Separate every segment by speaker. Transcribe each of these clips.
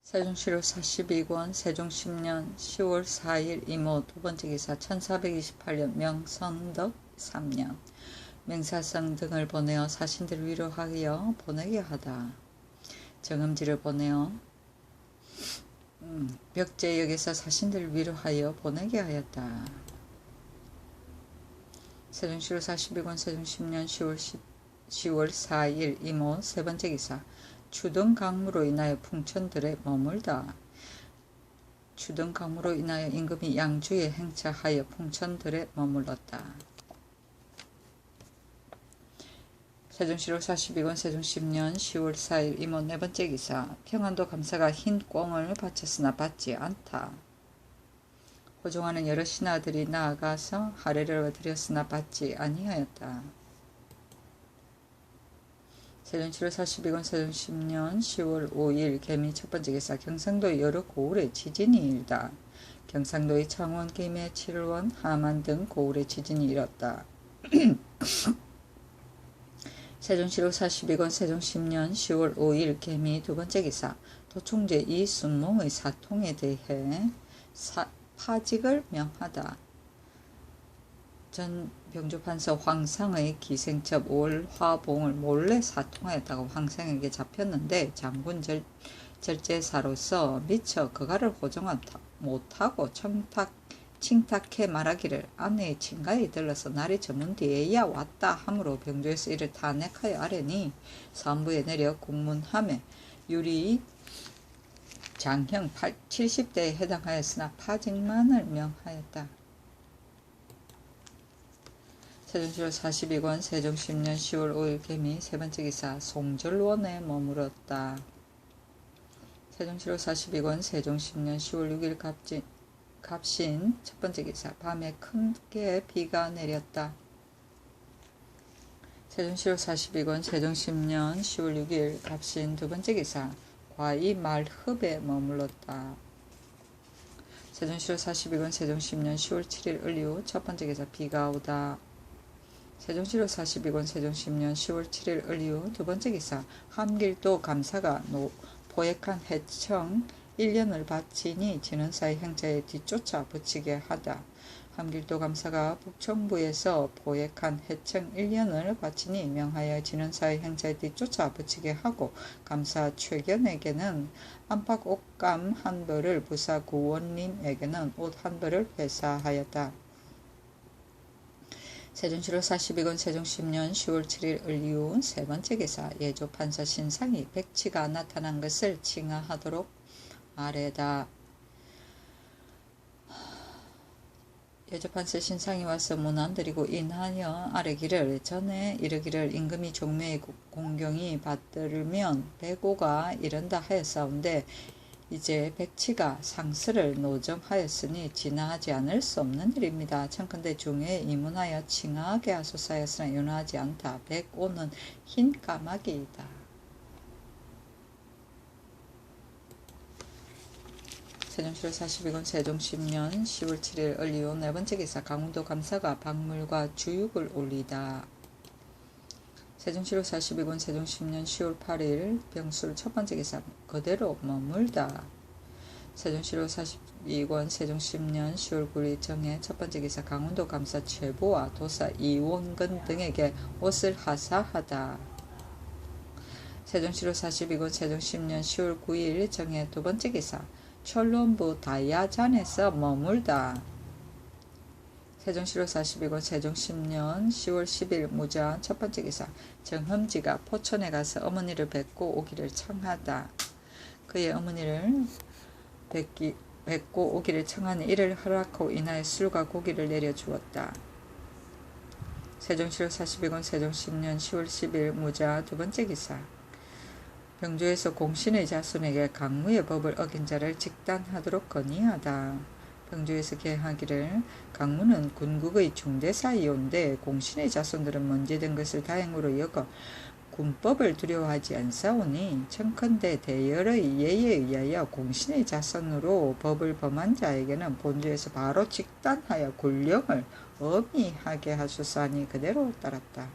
Speaker 1: 세종시로 42권 세종 10년 10월 4일 이모 두번째 기사 1428년 명선덕 3년 맹사성 등을 보내어 사신들을 위로하여 보내게 하다. 정음지를 보내어 벽제역에서 사신들을 위로하여 보내게 하였다. 세종시로 42권 세종 10년 10월 4일 이모 세번째 기사 추등 강무로 인하여 풍천들에 머물다. 추등 강무로 인하여 임금이 양주에 행차하여 풍천들에 머물렀다. 세종시로 42권 세종 10년 10월 4일 이모 네번째 기사 평안도 감사가 흰 꽁을 바쳤으나 받지 않다. 호종하는 여러 신하들이 나아가서 하례를 드렸으나 받지 아니하였다. 세종시로 42권 세종 10년 10월 5일 개미 첫번째 기사 경상도의 여러 고을에 지진이 일다. 경상도의 창원, 김해, 칠원, 함안 등 고을에 지진이 일었다. 세종시로 42권 세종 10년 10월 5일 개미 두번째 기사 도총재 이순몽의 사통에 대해 파직을 명하다. 전 병조판서 황상의 기생첩 월화봉을 몰래 사통하였다고 황상에게 잡혔는데 장군 절제사로서 미처 그가를 호정하지 못하고 칭탁해 말하기를 아내의 친가에 들러서 날이 저문 뒤에야 왔다 하므로 병조에서 이를 탄핵하여 아뢰니 사무부에 내려 공문함에 유리 장형 70대에 해당하였으나 파직만을 명하였다. 세종시로 42권 세종 10년 10월 5일 개미 세번째 기사 송절원에 머물었다. 세종시로 42권 세종 10년 10월 6일 갑신 첫번째 기사 밤에 크게 비가 내렸다. 세종시로 42권 세종 10년 10월 6일 갑신 두번째 기사 과이 말흡에 머물렀다. 세종시로 42권 세종 10년 10월 7일 을류 첫번째 기사 비가 오다. 세종시로 42권 세종 10년 10월 7일 을류 두번째 기사 함길도 감사가 포획한 해청 1년을 바치니 진원사의 행차에 뒤쫓아 붙이게 하다. 함길도 감사가 북청부에서 포획한 해청 1년을 바치니 명하여 진원사의 행차에 뒤쫓아 붙이게 하고 감사 최견에게는 안팎 옷감 한 벌을 부사 구원님에게는 옷 한 벌을 회사하였다. 세종시로 42권 세종 10년 10월 7일 을류 세번째 기사 예조판서 신상이 백치가 나타난 것을 칭하하도록 아뢰다. 예조판서 신상이 와서 문안드리고 인하여 아뢰기를 전에 이르기를 임금이 종묘의 공경이 받들면 배고가 이른다 하였사온데 이제 백치가 상스를 노정하였으니 진화하지 않을 수 없는 일입니다. 청컨대 중에 이문하여 칭하하게 하소서 하였으나 윤하지 않다. 백오는 흰 까마귀이다. 세종시로 42권 세종 10년 10월 7일 을류 네번째 기사 강원도 감사가 박물과 주육을 올리다. 세종시로 42권 세종 10년 10월 8일 병술 첫번째 기사 그대로 머물다. 세종시로 42권 세종 10년 10월 9일 정해 첫번째 기사 강원도 감사 최보와 도사 이원근 등에게 옷을 하사하다. 세종시로 42권 세종 10년 10월 9일 정해 두번째 기사 철론부 다야잔에서 머물다. 세종시로 42권 세종 10년 10월 10일 무자 첫번째 기사 정흠지가 포천에 가서 어머니를 뵙고 오기를 청하다. 그의 어머니를 뵙고 오기를 청하니 이를 허락하고 인하여 술과 고기를 내려주었다. 세종시로 42권 세종 10년 10월 10일 무자 두번째 기사 병조에서 공신의 자손에게 강무의 법을 어긴 자를 직단하도록 건의하다. 병조에서 계하기를 강무는 군국의 중대사이온데 공신의 자손들은 먼지된 것을 다행으로 여겨 군법을 두려워하지 않사오니 청컨대 대열의 예에 의하여 공신의 자손으로 법을 범한 자에게는 본주에서 바로 직단하여 굴령을 엄히하게 하소서 하니 그대로 따랐다.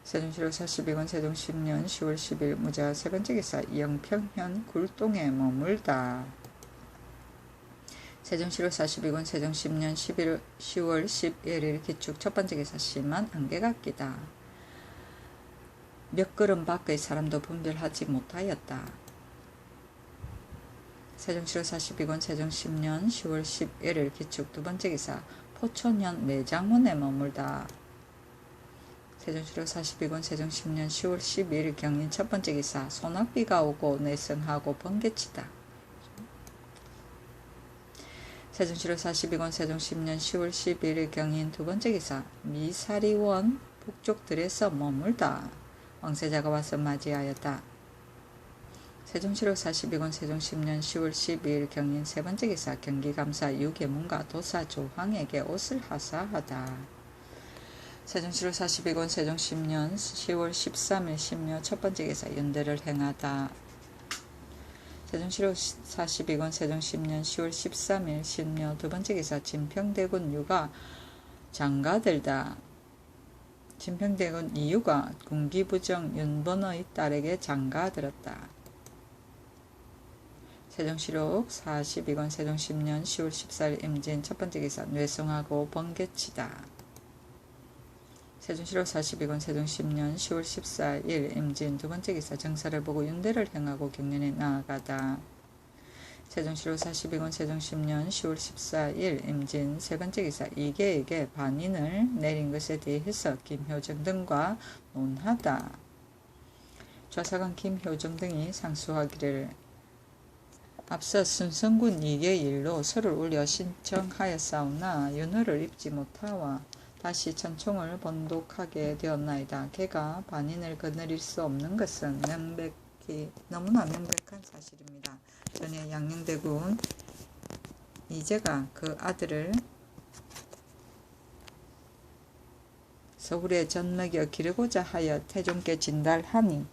Speaker 1: 세종시로 42권 세종 10년 10월 10일 무자 세 번째 기사 영평현 굴동에 머물다. 세종시로 42권 세종 10년 10월 11일 기축 첫 번째 기사 심한 안개가 끼다. 몇 걸음 밖의 사람도 분별하지 못하였다. 세종시로 42권 세종 10년 10월 11일 기축 두 번째 기사 포천현 내장문에 머물다. 세종시로 42권 세종 10년 10월 12일 경인 첫 번째 기사 소낙비가 오고 내성하고 번개치다. 세종시로 42권 세종 10년 10월 11일 경인 두 번째 기사 미사리원 북쪽들에서 머물다. 왕세자가 와서 맞이하였다. 세종시로 42권 세종 10년 10월 12일 경인 세 번째 기사 경기감사 유계문과 도사 조황에게 옷을 하사하다. 세종시로 42권 세종 10년 10월 13일 신묘 첫 번째 기사 연대를 행하다. 세종시로 42권 세종 10년 10월 13일 신묘 두 번째 기사 진평대군 유가 장가들다. 진평대군 이유가 군기부정 윤번의 딸에게 장가들었다. 세종시록 42권 세종 10년 10월 14일 임진 첫 번째 기사 뇌성하고 번개치다. 세종시록 42권 세종 10년 10월 14일 임진 두 번째 기사 정사를 보고 윤대를 행하고 경련에 나아가다. 세종시록 42권 세종 10년 10월 14일 임진 세 번째 기사 이계에게 반인을 내린 것에 대해서 김효정 등과 논하다. 좌사관 김효정 등이 상수하기를 앞서 순성군 이계 일로 서를 올려 신청하였사오나 윤허를 입지 못하와 다시 천총을 번독하게 되었나이다. 걔가 반인을 거느릴 수 없는 것은 너무나 명백한 사실입니다. 전에 양녕대군 이제가 그 아들을 서울에 젖먹여 기르고자 하여 태종께 진달하니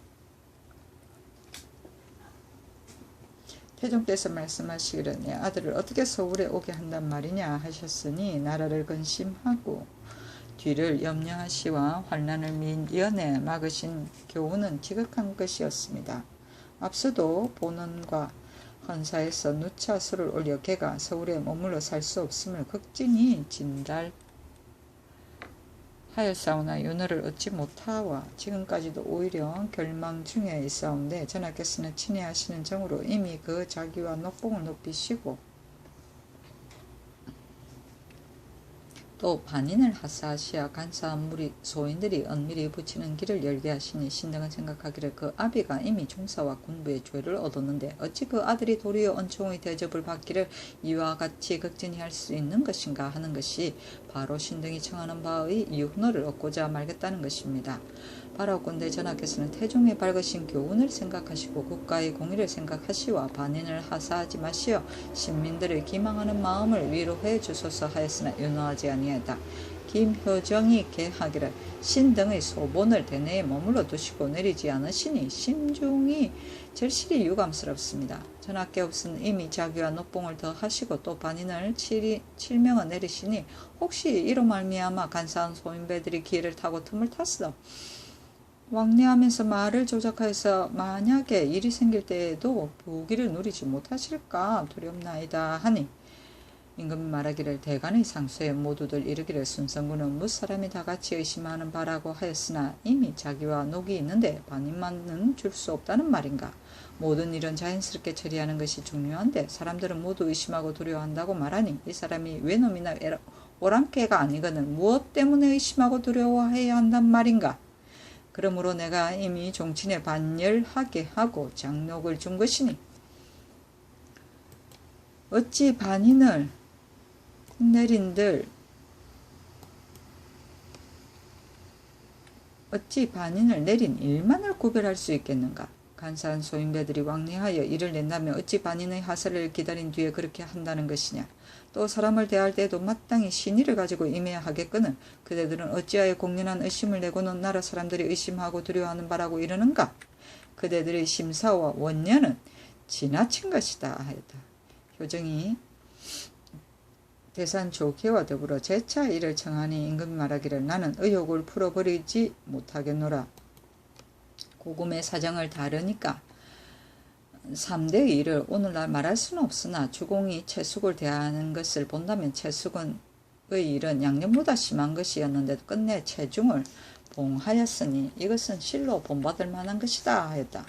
Speaker 1: 태종께서 말씀하시기를 내 아들을 어떻게 서울에 오게 한단 말이냐 하셨으니 나라를 근심하고 뒤를 염려하시와 환난을 미연에 막으신 교훈은 지극한 것이었습니다. 앞서도 본원과 헌사에서 누차 수를 올려 걔가 서울에 머물러 살 수 없음을 극진히 진달하였사오나 윤허를 얻지 못하와 지금까지도 오히려 결망 중에 있사온데 전하께서는 친애하시는 정으로 이미 그 자기와 녹봉을 높이시고 또 반인을 하사하시어 간사한 무리 소인들이 은밀히 붙이는 길을 열게 하시니 신등은 생각하기를 그 아비가 이미 종사와 군부의 죄를 얻었는데 어찌 그 아들이 도리어 은총의 대접을 받기를 이와 같이 극진히 할 수 있는 것인가 하는 것이 바로 신등이 청하는 바의 윤허를 얻고자 말겠다는 것입니다. 바라온건대 전하께서는 태종의 밝으신 교훈을 생각하시고 국가의 공의를 생각하시와 반인을 하사하지 마시어 신민들의 기망하는 마음을 위로해 주소서 하였으나 윤허하지 아니하다. 김효정이 계하기를 신등의 소본을 대내에 머물러 두시고 내리지 않으시니 심중이 절실히 유감스럽습니다. 전하께 없은 이미 자기와 녹봉을 더 하시고 또 반인을 7명을 내리시니 혹시 이로 말미암아 간사한 소인배들이 기회를 타고 틈을 탔어 왕래하면서 말을 조작하여서 만약에 일이 생길 때에도 부귀를 누리지 못하실까 두렵나이다 하니 임금이 말하기를 대간의 상소에 모두들 이르기를 순성군은 무사람이 다같이 의심하는 바라고 하였으나 이미 자기와 녹이 있는데 반인만은 줄 수 없다는 말인가. 모든 일은 자연스럽게 처리하는 것이 중요한데 사람들은 모두 의심하고 두려워한다고 말하니 이 사람이 외놈이나 오랑캐가 아니거든 무엇 때문에 의심하고 두려워해야 한단 말인가. 그러므로 내가 이미 종친에 반열하게 하고 장록을 준 것이니 어찌 반인을 내린 일만을 구별할 수 있겠는가. 간사한 소인배들이 왕래하여 일을 낸다면 어찌 반인의 하사를 기다린 뒤에 그렇게 한다는 것이냐. 또 사람을 대할 때에도 마땅히 신의를 가지고 임해야 하겠거늘 그대들은 어찌하여 공연한 의심을 내고는 나라 사람들이 의심하고 두려워하는 바라고 이러는가. 그대들의 심사와 원년은 지나친 것이다 하였다. 효정이 대산 조계와 더불어 재차 이를 청하니 임금이 말하기를 나는 의혹을 풀어버리지 못하겠노라. 고금의 사정을 다르니까 3대의 일을 오늘날 말할 수는 없으나 주공이 채숙을 대하는 것을 본다면 채숙의 일은 양념보다 심한 것이었는데도 끝내 체중을 봉하였으니 이것은 실로 본받을 만한 것이다 하였다.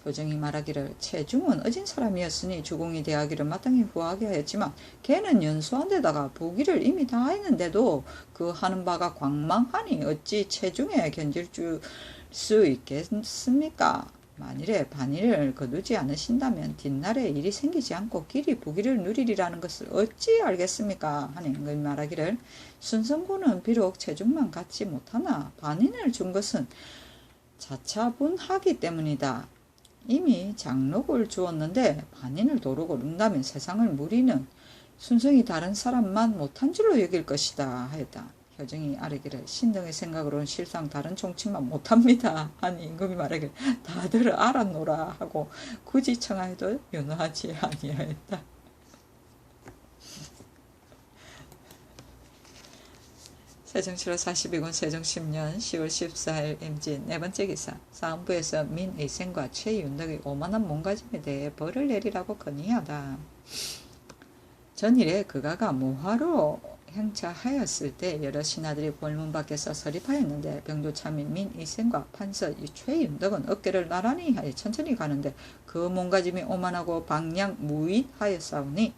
Speaker 1: 교정이 말하기를 체중은 어진 사람이었으니 주공이 대하기를 마땅히 후하게 하였지만 걔는 연소한 데다가 부기를 이미 다 했는데도 그 하는 바가 광망하니 어찌 체중에 견딜 수 있겠습니까? 만일에 반일을 거두지 않으신다면 뒷날에 일이 생기지 않고 길이 부기를 누리리라는 것을 어찌 알겠습니까? 하니 임금이 말하기를 순성군은 비록 체중만 갖지 못하나 반인을 준 것은 자차분하기 때문이다. 이미 장록을 주었는데 반인을 도르고 룬다면 세상을 무리는 순성이 다른 사람만 못한 줄로 여길 것이다 하였다. 효정이 아뢰기를 신등의 생각으로는 실상 다른 총칙만 못합니다 하니 임금이 말하기를 다들 알았노라 하고 굳이 청하여도 연호하지 아니하였다. 세종실록 42권 세종 10년 10월 14일 임진 네번째 기사 사헌부에서 민의생과 최윤덕의 오만한 몸가짐에 대해 벌을 내리라고 건의하다. 전일에 그가가 무화로 행차하였을 때 여러 신하들이 골문 밖에서 서립하였는데 병조참인 민의생과 판서 최윤덕은 어깨를 나란히 하여 천천히 가는데 그 몸가짐이 오만하고 방향무인하였사오니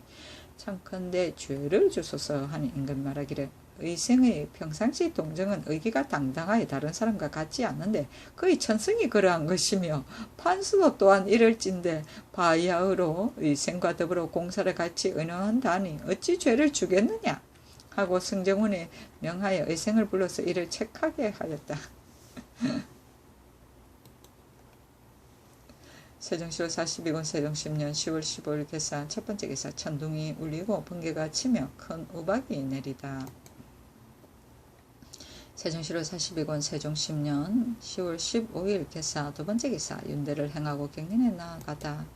Speaker 1: 참컨대 죄를 주소서 하니 임금이 말하기를 의생의 평상시 동정은 의기가 당당하여 다른 사람과 같지 않는데 그의 천성이 그러한 것이며 판수도 또한 이럴진데 바야흐로 의생과 더불어 공사를 같이 의논한다니 어찌 죄를 주겠느냐 하고 승정원에 명하여 의생을 불러서 이를 책하게 하였다. 세종실록 42권 세종 10년 10월 15일 개사 첫번째 개사 천둥이 울리고 번개가 치며 큰 우박이 내리다. 세종실록 42권 세종 10년 10월 15일 개사 두번째 기사 윤대를 행하고 갱년에 나아가다.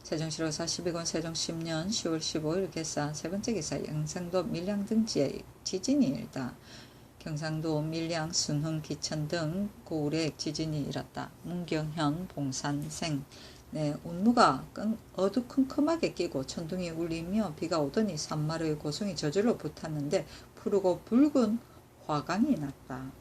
Speaker 1: 세종실록 42권 세종 10년 10월 15일 개사 세번째 기사 경상도 밀양 등지에 지진이 일다. 경상도 밀양, 순흥, 기천 등 고을에 지진이 일었다. 문경현, 봉산생 운무가 어두컴컴하게 끼고 천둥이 울리며 비가 오더니 산마루의 고성이 저절로 붙었는데 푸르고 붉은 화강이 났다.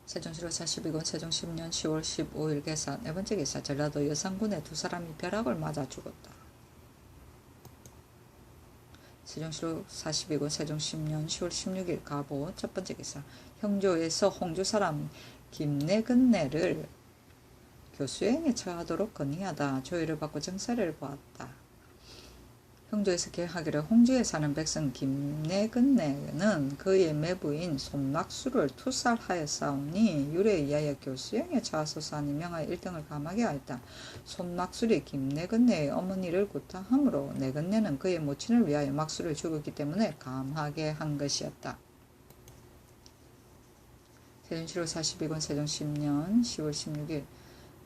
Speaker 1: 세종실록 42권 세종 10년 10월 15일 개사 네번째 기사 전라도 여산군에 두 사람이 벼락을 맞아 죽었다. 세종실록 42권 세종 10년 10월 16일 가보 첫번째 기사 형조에서 홍조 사람 김내근내를 교수행에 처하도록 건의하다. 조의를 받고 정사를 보았다. 형조에서 계하기를 홍조에 사는 백성 김내근내는 그의 매부인 손막수를 투살하였사오니 율에 의하여 교수형에 처하소서 하니 명하여 1등을 감하게 하였다. 손막술이 김내근내의 어머니를 구타하므로 내근내는 그의 모친을 위하여 막수를 죽었기 때문에 감하게 한 것이었다. 세종실록 42권 세종 10년 10월 16일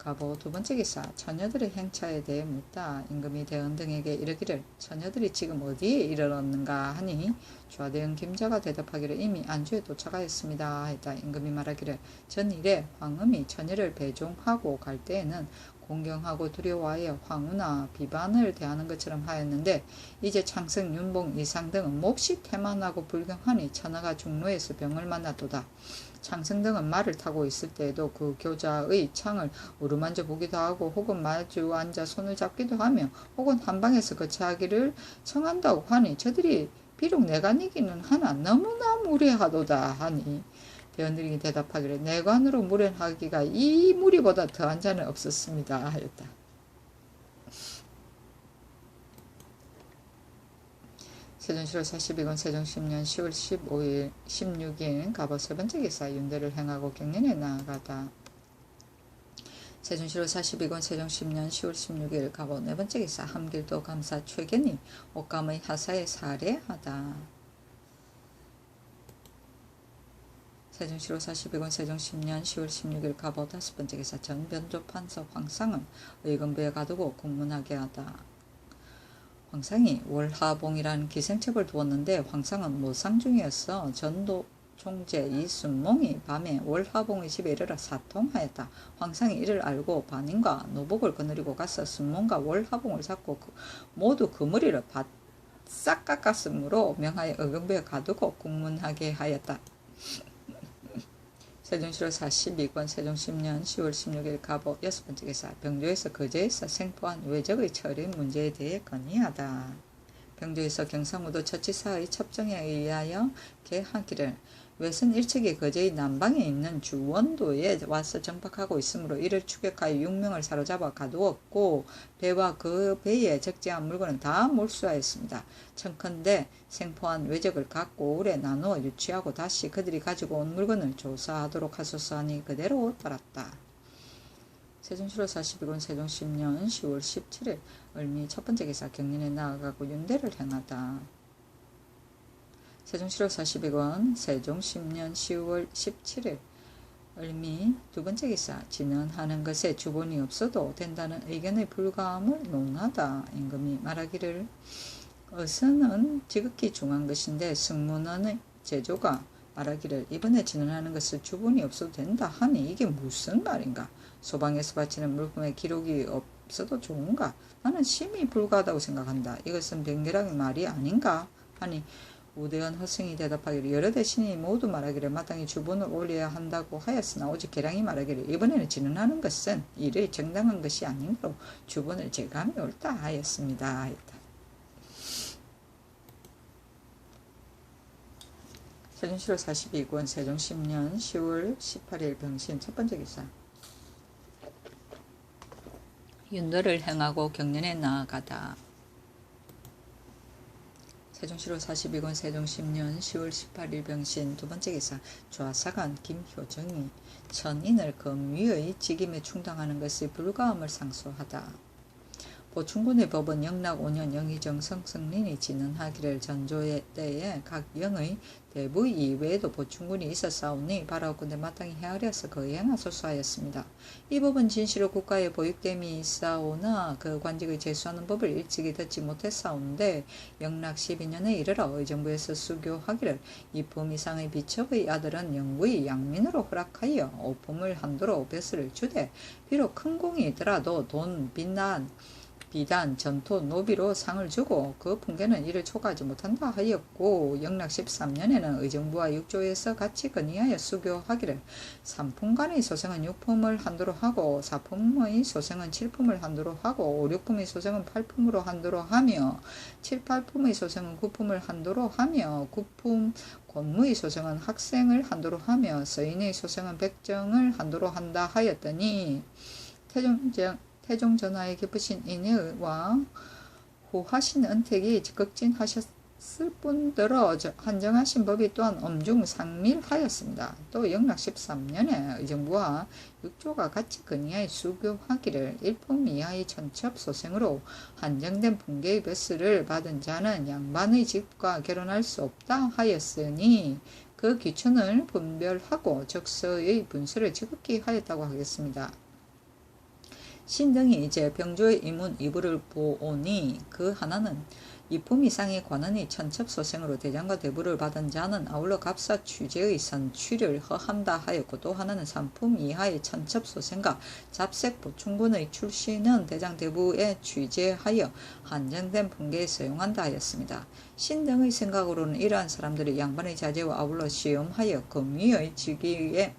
Speaker 1: 가보 두번째 기사 처녀들의 행차에 대해 묻다. 임금이 대원 등에게 이르기를 처녀들이 지금 어디에 이르렀는가 하니 좌대원 김자가 대답하기를 이미 안주에 도착하였습니다 했다. 임금이 말하기를 전일에 황음이 처녀를 배종하고 갈 때에는 공경하고 두려워하여 황후나 비반을 대하는 것처럼 하였는데 이제 창성, 윤봉, 이상 등은 몹시 태만하고 불경하니 처녀가 중로에서 병을 만났도다. 창성 등은 말을 타고 있을 때에도 그 교자의 창을 어루만져 보기도 하고 혹은 마주 앉아 손을 잡기도 하며 혹은 한방에서 거처하기를 청한다고 하니 저들이 비록 내관이기는 하나 너무나 무례하도다 하니 대원들이 대답하기를 내관으로 무례하기가 이 무리보다 더한 자는 없었습니다 하였다. 세종실록 42권 세종 10년 10월 15일 16일 가보 세번째 기사 윤대를 행하고 갱년에 나아가다. 세종실록 42권 세종 10년 10월 16일 가보 네번째 기사 함길도 감사 최견이 옥감의 하사에 살해하다. 세종시로 42권 세종 10년 10월 16일 갑오 5번째 기사 전변조 판서 황상을 의금부에 가두고 공문하게 하다. 황상이 월하봉이라는 기생첩을 두었는데 황상은 모상 중이었어. 전도 총재 이순몽이 밤에 월하봉의 집에 이르러 사통하였다. 황상이 이를 알고 반인과 노복을 거느리고 가서 순몽과 월하봉을 잡고 모두 그 머리를 바싹 깎았으므로 명하여 의금부에 가두고 공문하게 하였다. 세종시로 42권 세종 10년 10월 16일 갑오 6번째 기사 병조에서 거제에서 생포한 외적의 처리 문제에 대해 건의하다. 병조에서 경상우도 처치사의 첩정에 의하여 개하기를 외선 일척이 거제의 남방에 있는 주원도에 와서 정박하고 있으므로 이를 추격하여 6명을 사로잡아 가두었고 배와 그 배에 적재한 물건은 다 몰수하였습니다. 청컨대 생포한 외적을 각 고을에 나누어 유치하고 다시 그들이 가지고 온 물건을 조사하도록 하소서 하니 그대로 따랐다. 세종시로 42권 세종 10년 10월 17일 을미 첫번째 기사 경린에 나아가고 윤대를 행하다. 세종시로 42권 세종 10년 10월 17일 을미 두번째 기사 진언하는 것에 주본이 없어도 된다는 의견의 불가함을 논하다. 임금이 말하기를 어선은 지극히 중요한 것인데 승문원의 제조가 말하기를 이번에 진언하는 것을 주본이 없어도 된다 하니 이게 무슨 말인가. 소방에서 바치는 물품에 기록이 없어도 좋은가. 나는 심히 불가하다고 생각한다. 이것은 병렬하게 말이 아닌가 하니 우대한 허승이 대답하기를 여러 대신이 모두 말하기를 마땅히 주본을 올려야 한다고 하였으나 오직 계량이 말하기를 이번에는 진언하는 것은 일의 정당한 것이 아니므로 주본을 제감이 옳다 하였습니다. 했다. 세종시로 42권 세종 10년 10월 18일 병신 첫번째 기사 윤도를 행하고 경련에 나아가다. 세종시로 42권 세종 10년 10월 18일 병신 두번째 기사 좌사관 김효정이 천인을 검위의 직임에 충당하는 것이 불가함을 상소하다. 보충군의 법은 영락 5년 영의정 성승린이 진언하기를 전조 때에 각 영의 대부 이외에도 보충군이 있었사오니 바라오건대 마땅히 헤아려서 거행하소서 하였습니다. 이 법은 진시로 국가에 보육됨이 있사오나 그 관직의 제수하는 법을 일찍이 듣지 못했사온데 영락 12년에 이르러 의정부에서 수교하기를 이품 이상의 비첩의 아들은 영구의 양민으로 허락하여 오품을 한도로 벼슬을 주되 비록 큰 공이 있더라도 돈, 비단, 전토, 노비로 상을 주고 그 풍계는 이를 초과하지 못한다 하였고 영락 13년에는 의정부와 육조에서 같이 건의하여 수교하기를 3품간의 소생은 6품을 한도로 하고 4품의 소생은 7품을 한도로 하고 5, 6품의 소생은 8품으로 한도로 하며 7, 8품의 소생은 9품을 한도로 하며 9품 권무의 소생은 학생을 한도로 하며 서인의 소생은 백정을 한도로 한다 하였더니 태종 전하의 깊으신 인애와 후하신 은택이 극진하셨을 뿐더러 한정하신 법이 또한 엄중상밀하였습니다. 또 영락 13년에 의정부와 육조가 같이 건의하여 수교하기를 1품 이하의 천첩 소생으로 한정된 분계의 벼슬을 받은 자는 양반의 집과 결혼할 수 없다 하였으니 그 귀천을 분별하고 적서의 분수를 지극히 하였다고 하겠습니다. 신등이 이제 병조의 이문 이부를 보오니 그 하나는 2품 이상의 관원이 천첩소생으로 대장과 대부를 받은 자는 아울러 갑사 취재의 선취를 허한다 하였고 또 하나는 3품 이하의 천첩소생과 잡색 보충군의 출신은 대장 대부에 취재하여 한정된 분계에 사용한다 하였습니다. 신등의 생각으로는 이러한 사람들이 양반의 자제와 아울러 시험하여 검위의 직위에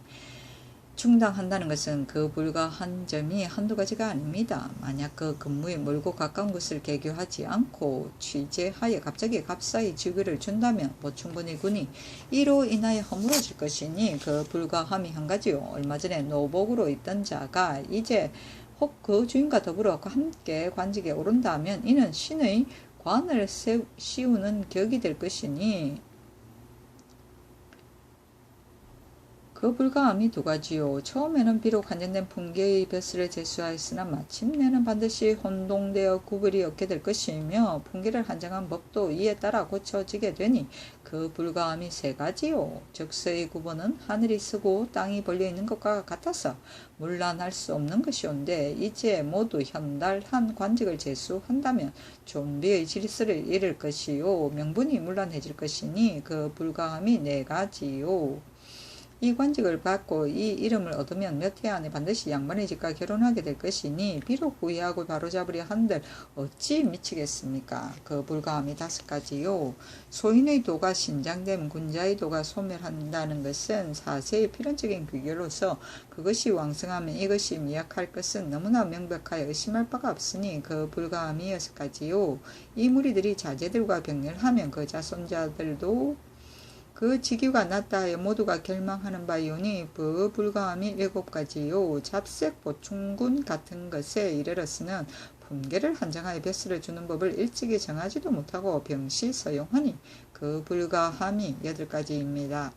Speaker 1: 충당한다는 것은 그 불가한 점이 한두 가지가 아닙니다. 만약 그 근무에 멀고 가까운 곳을 개교하지 않고 취재하여 갑자기 갑사의 직위를 준다면 보충군의 군이 이로 인하여 허물어질 것이니 그 불가함이 한 가지요. 얼마 전에 노복으로 있던 자가 이제 혹 그 주인과 더불어 함께 관직에 오른다 하면 이는 신의 관을 씌우는 격이 될 것이니 그 불가함이 두 가지요. 처음에는 비록 한정된 풍계의 벼슬을 제수하였으나 마침내는 반드시 혼동되어 구별이 없게 될 것이며 풍계를 한정한 법도 이에 따라 고쳐지게 되니 그 불가함이 세 가지요. 즉서의 구분은 하늘이 쓰고 땅이 벌려 있는 것과 같아서 물란할 수 없는 것이온데 이제 모두 현달한 관직을 제수한다면 존비의 질서를 잃을 것이요 명분이 물란해질 것이니 그 불가함이 네 가지요. 이 관직을 받고 이 이름을 얻으면 몇 해 안에 반드시 양반의 집과 결혼하게 될 것이니 비록 후회하고 바로잡으려 한들 어찌 미치겠습니까? 그 불가함이 다섯 가지요. 소인의 도가 신장됨 군자의 도가 소멸한다는 것은 사세의 필연적인 비결로서 그것이 왕성하면 이것이 미약할 것은 너무나 명백하여 의심할 바가 없으니 그 불가함이 여섯 가지요. 이 무리들이 자제들과 병렬하면 그 자손자들도 그 직위가 낮다 하여 모두가 결망하는 바이오니 그 불가함이 일곱 가지요. 잡색 보충군 같은 것에 이르렀으는 분계를 한정하여 벼슬을 주는 법을 일찍이 정하지도 못하고 병시 서용하니 그 불가함이 여덟 가지입니다.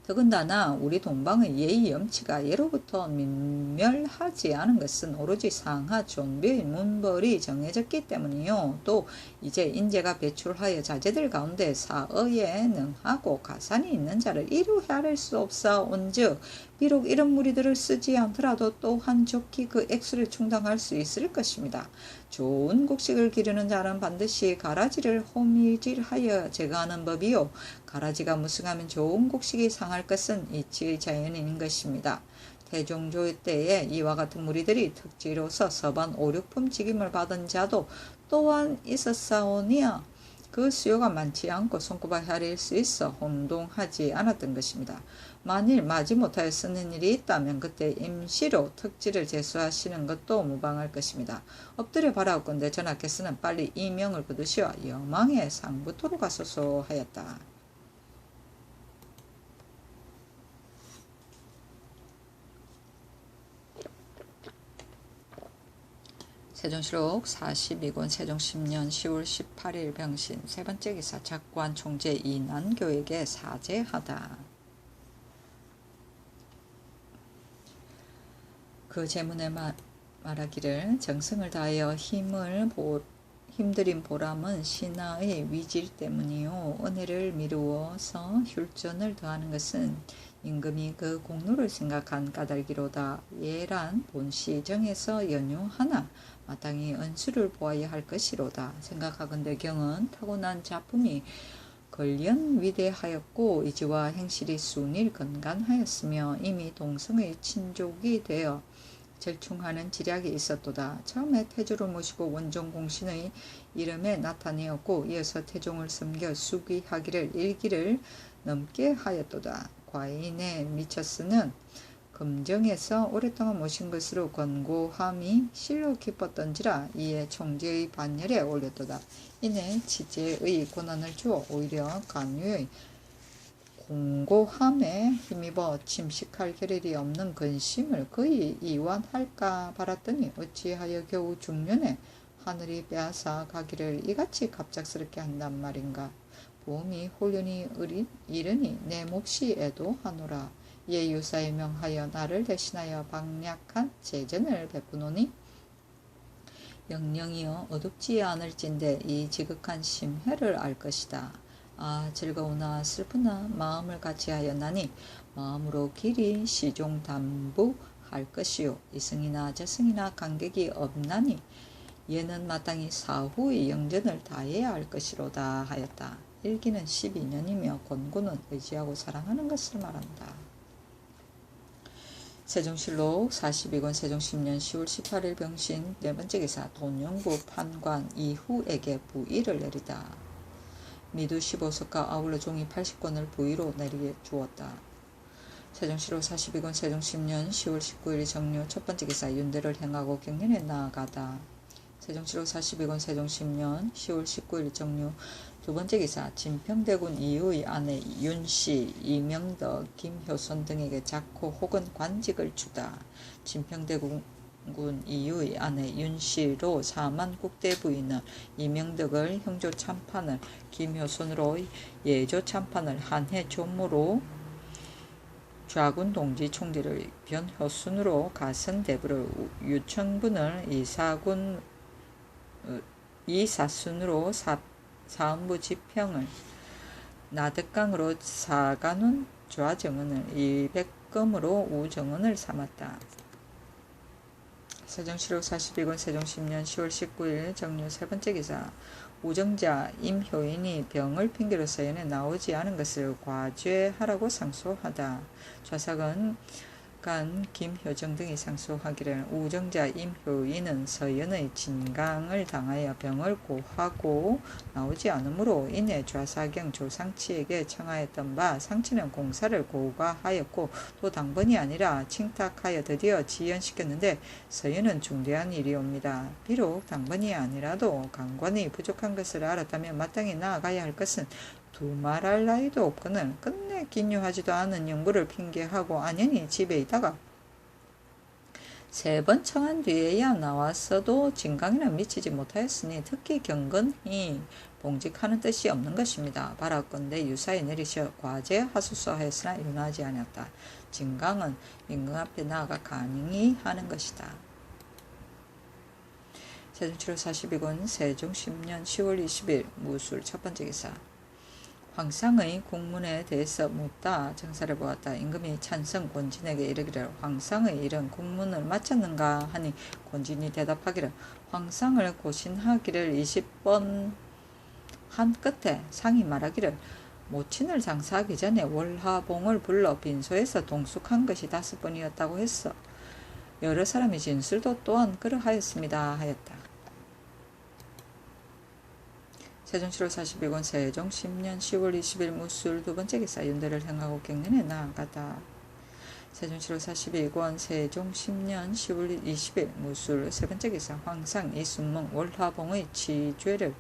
Speaker 1: 더군다나 우리 동방의 예의 염치가 예로부터 민멸하지 않은 것은 오로지 상하 존비의 문벌이 정해졌기 때문이요. 또 이제 인재가 배출하여 자제들 가운데 사의에 능하고 가산이 있는 자를 이루 헤아릴 수 없사온즉 비록 이런 무리들을 쓰지 않더라도 또한 좋게 그 액수를 충당할 수 있을 것입니다. 좋은 곡식을 기르는 자는 반드시 가라지를 호미질하여 제거하는 법이요. 가라지가 무성하면 좋은 곡식이 상할 것은 이치의 자연인 것입니다. 태종조 때에 이와 같은 무리들이 특지로서 서반 5, 6품 직임을 받은 자도 또한 있었사오니야 그 수요가 많지 않고 손꼽아 헤아릴 수 있어 혼동하지 않았던 것입니다. 만일 마지못하여 쓰는 일이 있다면 그때 임시로 특지를 제수하시는 것도 무방할 것입니다. 엎드려 바라옵건대 전하께서는 빨리 이 명을 거두시어 여망의 상부토로 가소서 하였다. 세종시록 42권 세종 10년 10월 18일 병신 세 번째 기사 작관 총재 이난교에게 사죄하다. 그 제문에 말하기를 정성을 다하여 힘들인 보람은 신하의 위질 때문이요. 은혜를 미루어서 흉전을 더하는 것은 임금이 그 공로를 생각한 까닭이로다. 예란 본시 정에서 연유하나 마땅히 은수를 보아야 할 것이로다. 생각하건대 경은 타고난 작품이 걸련 위대하였고 이지와 행실이 순일 건강하였으며 이미 동성의 친족이 되어 절충하는 지략이 있었도다. 처음에 태조를 모시고 원종공신의 이름에 나타내었고 이어서 태종을 섬겨 수기하기를 일기를 넘게 하였도다. 과인의 미처스는 금정에서 오랫동안 모신 것으로 권고함이 실로 기뻤던지라 이에 총재의 반열에 올렸도다. 이내 치제의 권한을 주어 오히려 간유의 공고함에 힘입어 침식할 겨를이 없는 근심을 거의 이완할까 바랐더니 어찌하여 겨우 중년에 하늘이 빼앗아 가기를 이같이 갑작스럽게 한단 말인가. 보험이 홀륜이 이르니 내 몫이 애도하노라. 이에 유사에 명하여 나를 대신하여 방략한 재전을 베푸노니 영영이여 어둡지 않을진대 이 지극한 심해를 알 것이다. 아 즐거우나 슬프나 마음을 같이 하였나니 마음으로 길이 시종담부할 것이요 이승이나 저승이나 간격이 없나니 얘는 마땅히 사후의 영전을 다해야 할 것이로다 하였다. 일기는 12년이며 권고는 의지하고 사랑하는 것을 말한다. 세종실록 42권 세종 10년 10월 18일 병신 네 번째 기사 돈영부 판관 이후에게 부의를 내리다. 미두 15석과 아울러 종이 80권을 부의로 내리게 주었다. 세종실록 42권 세종 10년 10월 19일 정료 첫 번째 기사 윤대를 행하고 경련에 나아가다. 세종실록 42권 세종 10년 10월 19일 정료 두 번째 기사 진평대군 이후의 아내 윤씨, 이명덕, 김효선 등에게 작호 혹은 관직을 주다. 진평대군 이후의 아내 윤씨로 사만 국대 부인은 이명덕을 형조 참판을, 김효선으로 예조 참판을 한해 조무로 좌군 동지 총리를 변효순으로 가선대부를 유천군을 이사순으로 사음부 지평을 나덕강으로 사간운 좌정은을 이백검으로 우정은을 삼았다. 세종시록 42권 세종 10년 10월 19일 정류 세 번째 기사. 우정자 임효인이 병을 핑계로 서연에 나오지 않은 것을 과죄하라고 상소하다. 좌삭은 간 김효정 등이 상소하기를 우정자 임효인은 서연의 진강을 당하여 병을 고하고 나오지 않으므로 인해 좌사경 조상치에게 청하였던 바 상치는 공사를 고과하였고 또 당번이 아니라 칭탁하여 드디어 지연시켰는데 서연은 중대한 일이옵니다. 비록 당번이 아니라도 강관이 부족한 것을 알았다면 마땅히 나아가야 할 것은 두말할 나이도 없거늘 끝내 기뉴하지도 않은 영부를 핑계하고 안연히 집에 있다가 세 번 청한 뒤에야 나왔어도 진강에는 미치지 못하였으니 특히 경건히 봉직하는 뜻이 없는 것입니다. 바라건대 유사히 내리셔 과제하소서 하였으나 일어나지 않았다. 진강은 임금 앞에 나아가 간행히 하는 것이다. 세종치로 42권 세종 10년 10월 20일 무술 첫 번째 기사. 황상의 공문에 대해서 묻다 정사를 보았다. 임금이 찬성 권진에게 이르기를 황상의 이런 공문을 마쳤는가 하니 권진이 대답하기를 황상을 고신하기를 20번 한 끝에 상이 말하기를 모친을 장사하기 전에 월화봉을 불러 빈소에서 동숙한 것이 5번이었다고 했어. 여러 사람이 진술도 또한 그러하였습니다 하였다. 세종시로 42권 세종 10년 10월 20일 무술 두 번째 기사. 윤대를 행하고 갱년에 나아가다. 세종시로 42권 세종 10년 10월 20일 무술 세 번째 기사. 황상 이순몽 월화봉의 치죄를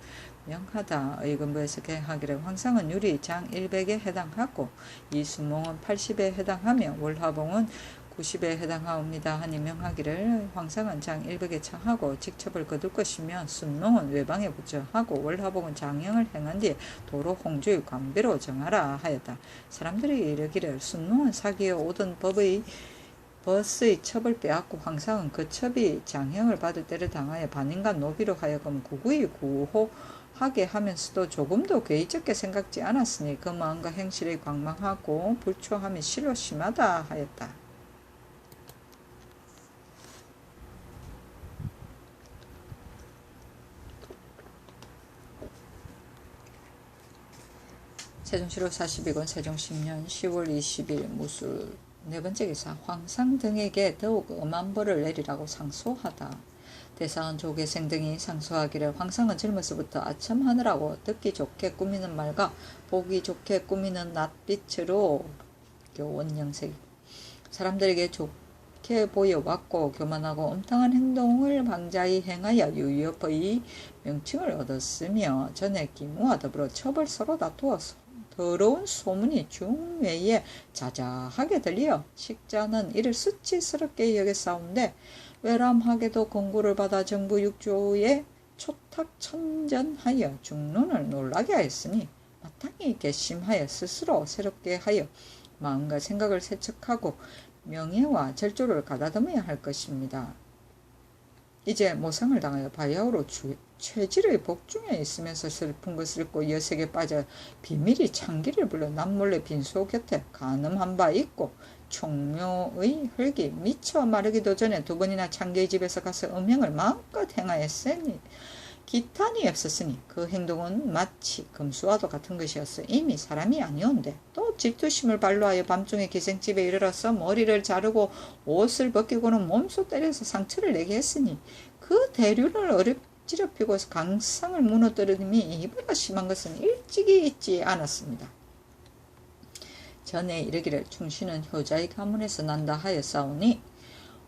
Speaker 1: 명하다. 의금부에서 개하기를 황상은 유리 장 100에 해당하고 이순몽은 80에 해당하며 월화봉은 90에 해당하옵니다 하니 명하기를 황상은 장 100에 처하고 직첩을 거둘 것이며 순농은 외방에 부처하고 월화봉은 장형을 행한 뒤에 도로 홍주의 관배로 정하라 하였다. 사람들이 이르기를 순농은 사기에 오던 벗의 첩을 빼앗고 황상은 그 첩이 장형을 받을 때를 당하여 반인간 노비로 하여금 구구이 구호하게 하면서도 조금도 괴이적게 생각지 않았으니 그 마음과 행실이 광망하고 불초함이 실로 심하다 하였다. 세종시로 42권 세종 10년 10월 20일 무술 네 번째 기사. 황상 등에게 더욱 엄한 벌을 내리라고 상소하다. 대사원 조계생 등이 상소하기를 황상은 젊어서부터 아첨하느라고 듣기 좋게 꾸미는 말과 보기 좋게 꾸미는 낯빛으로 교원영색 사람들에게 좋게 보여왔고 교만하고 엄탕한 행동을 방자히 행하여 유협의 명칭을 얻었으며 전에 기무와 더불어 첩을 서로 다투어서 더러운 소문이 중외에 자자하게 들려 식자는 이를 수치스럽게 여겼사온데 외람하게도 공고를 받아 정부 6조에 초탁천전하여 중론을 놀라게 하였으니 마땅히 괘씸하여 스스로 새롭게 하여 마음과 생각을 세척하고 명예와 절조를 가다듬어야 할 것입니다. 이제 모상을 당하여 바야흐로 최질의 복중에 있으면서 슬픈 것을 잊고 여색에 빠져 비밀이 창기를 불러 남몰래 빈소 곁에 가늠한 바 있고 총묘의 흙이 미쳐 마르기도 전에 2번이나 창기의 집에서 가서 음행을 마음껏 행하였으니 기탄이 없었으니 그 행동은 마치 금수와도 같은 것이었어. 이미 사람이 아니온데 또 질투심을 발로하여 밤중에 기생집에 이르러서 머리를 자르고 옷을 벗기고는 몸소 때려서 상처를 내게 했으니 그 대류를 어렵지럽히고 강상을 무너뜨리니 이보다 심한 것은 일찍이 있지 않았습니다. 전에 이르기를 충신은 효자의 가문에서 난다 하였사오니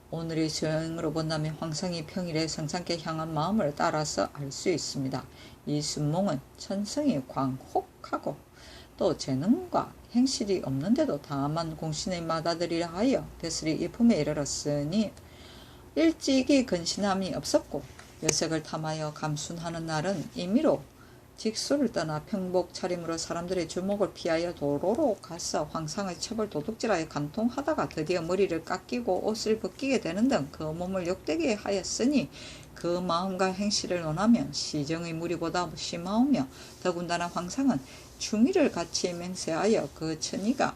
Speaker 1: 오늘의 소행으로 본다면 황상이 평일에 성상께 향한 마음을 따라서 알 수 있습니다. 이 순몽은 천성이 광혹하고 또 재능과 행실이 없는데도 다만 공신의 맏아들이라 하여 벼슬이 이품에 이르렀으니 일찍이 근신함이 없었고 여색을 탐하여 감순하는 날은 임의로 직소를 떠나 평복 차림으로 사람들의 주목을 피하여 도로로 가서 황상의 첩을 도둑질하여 간통하다가 드디어 머리를 깎이고 옷을 벗기게 되는 등 그 몸을 욕되게 하였으니 그 마음과 행실을 논하면 시정의 무리보다 심하오며 더군다나 황상은 중의를 같이 맹세하여 그 친이가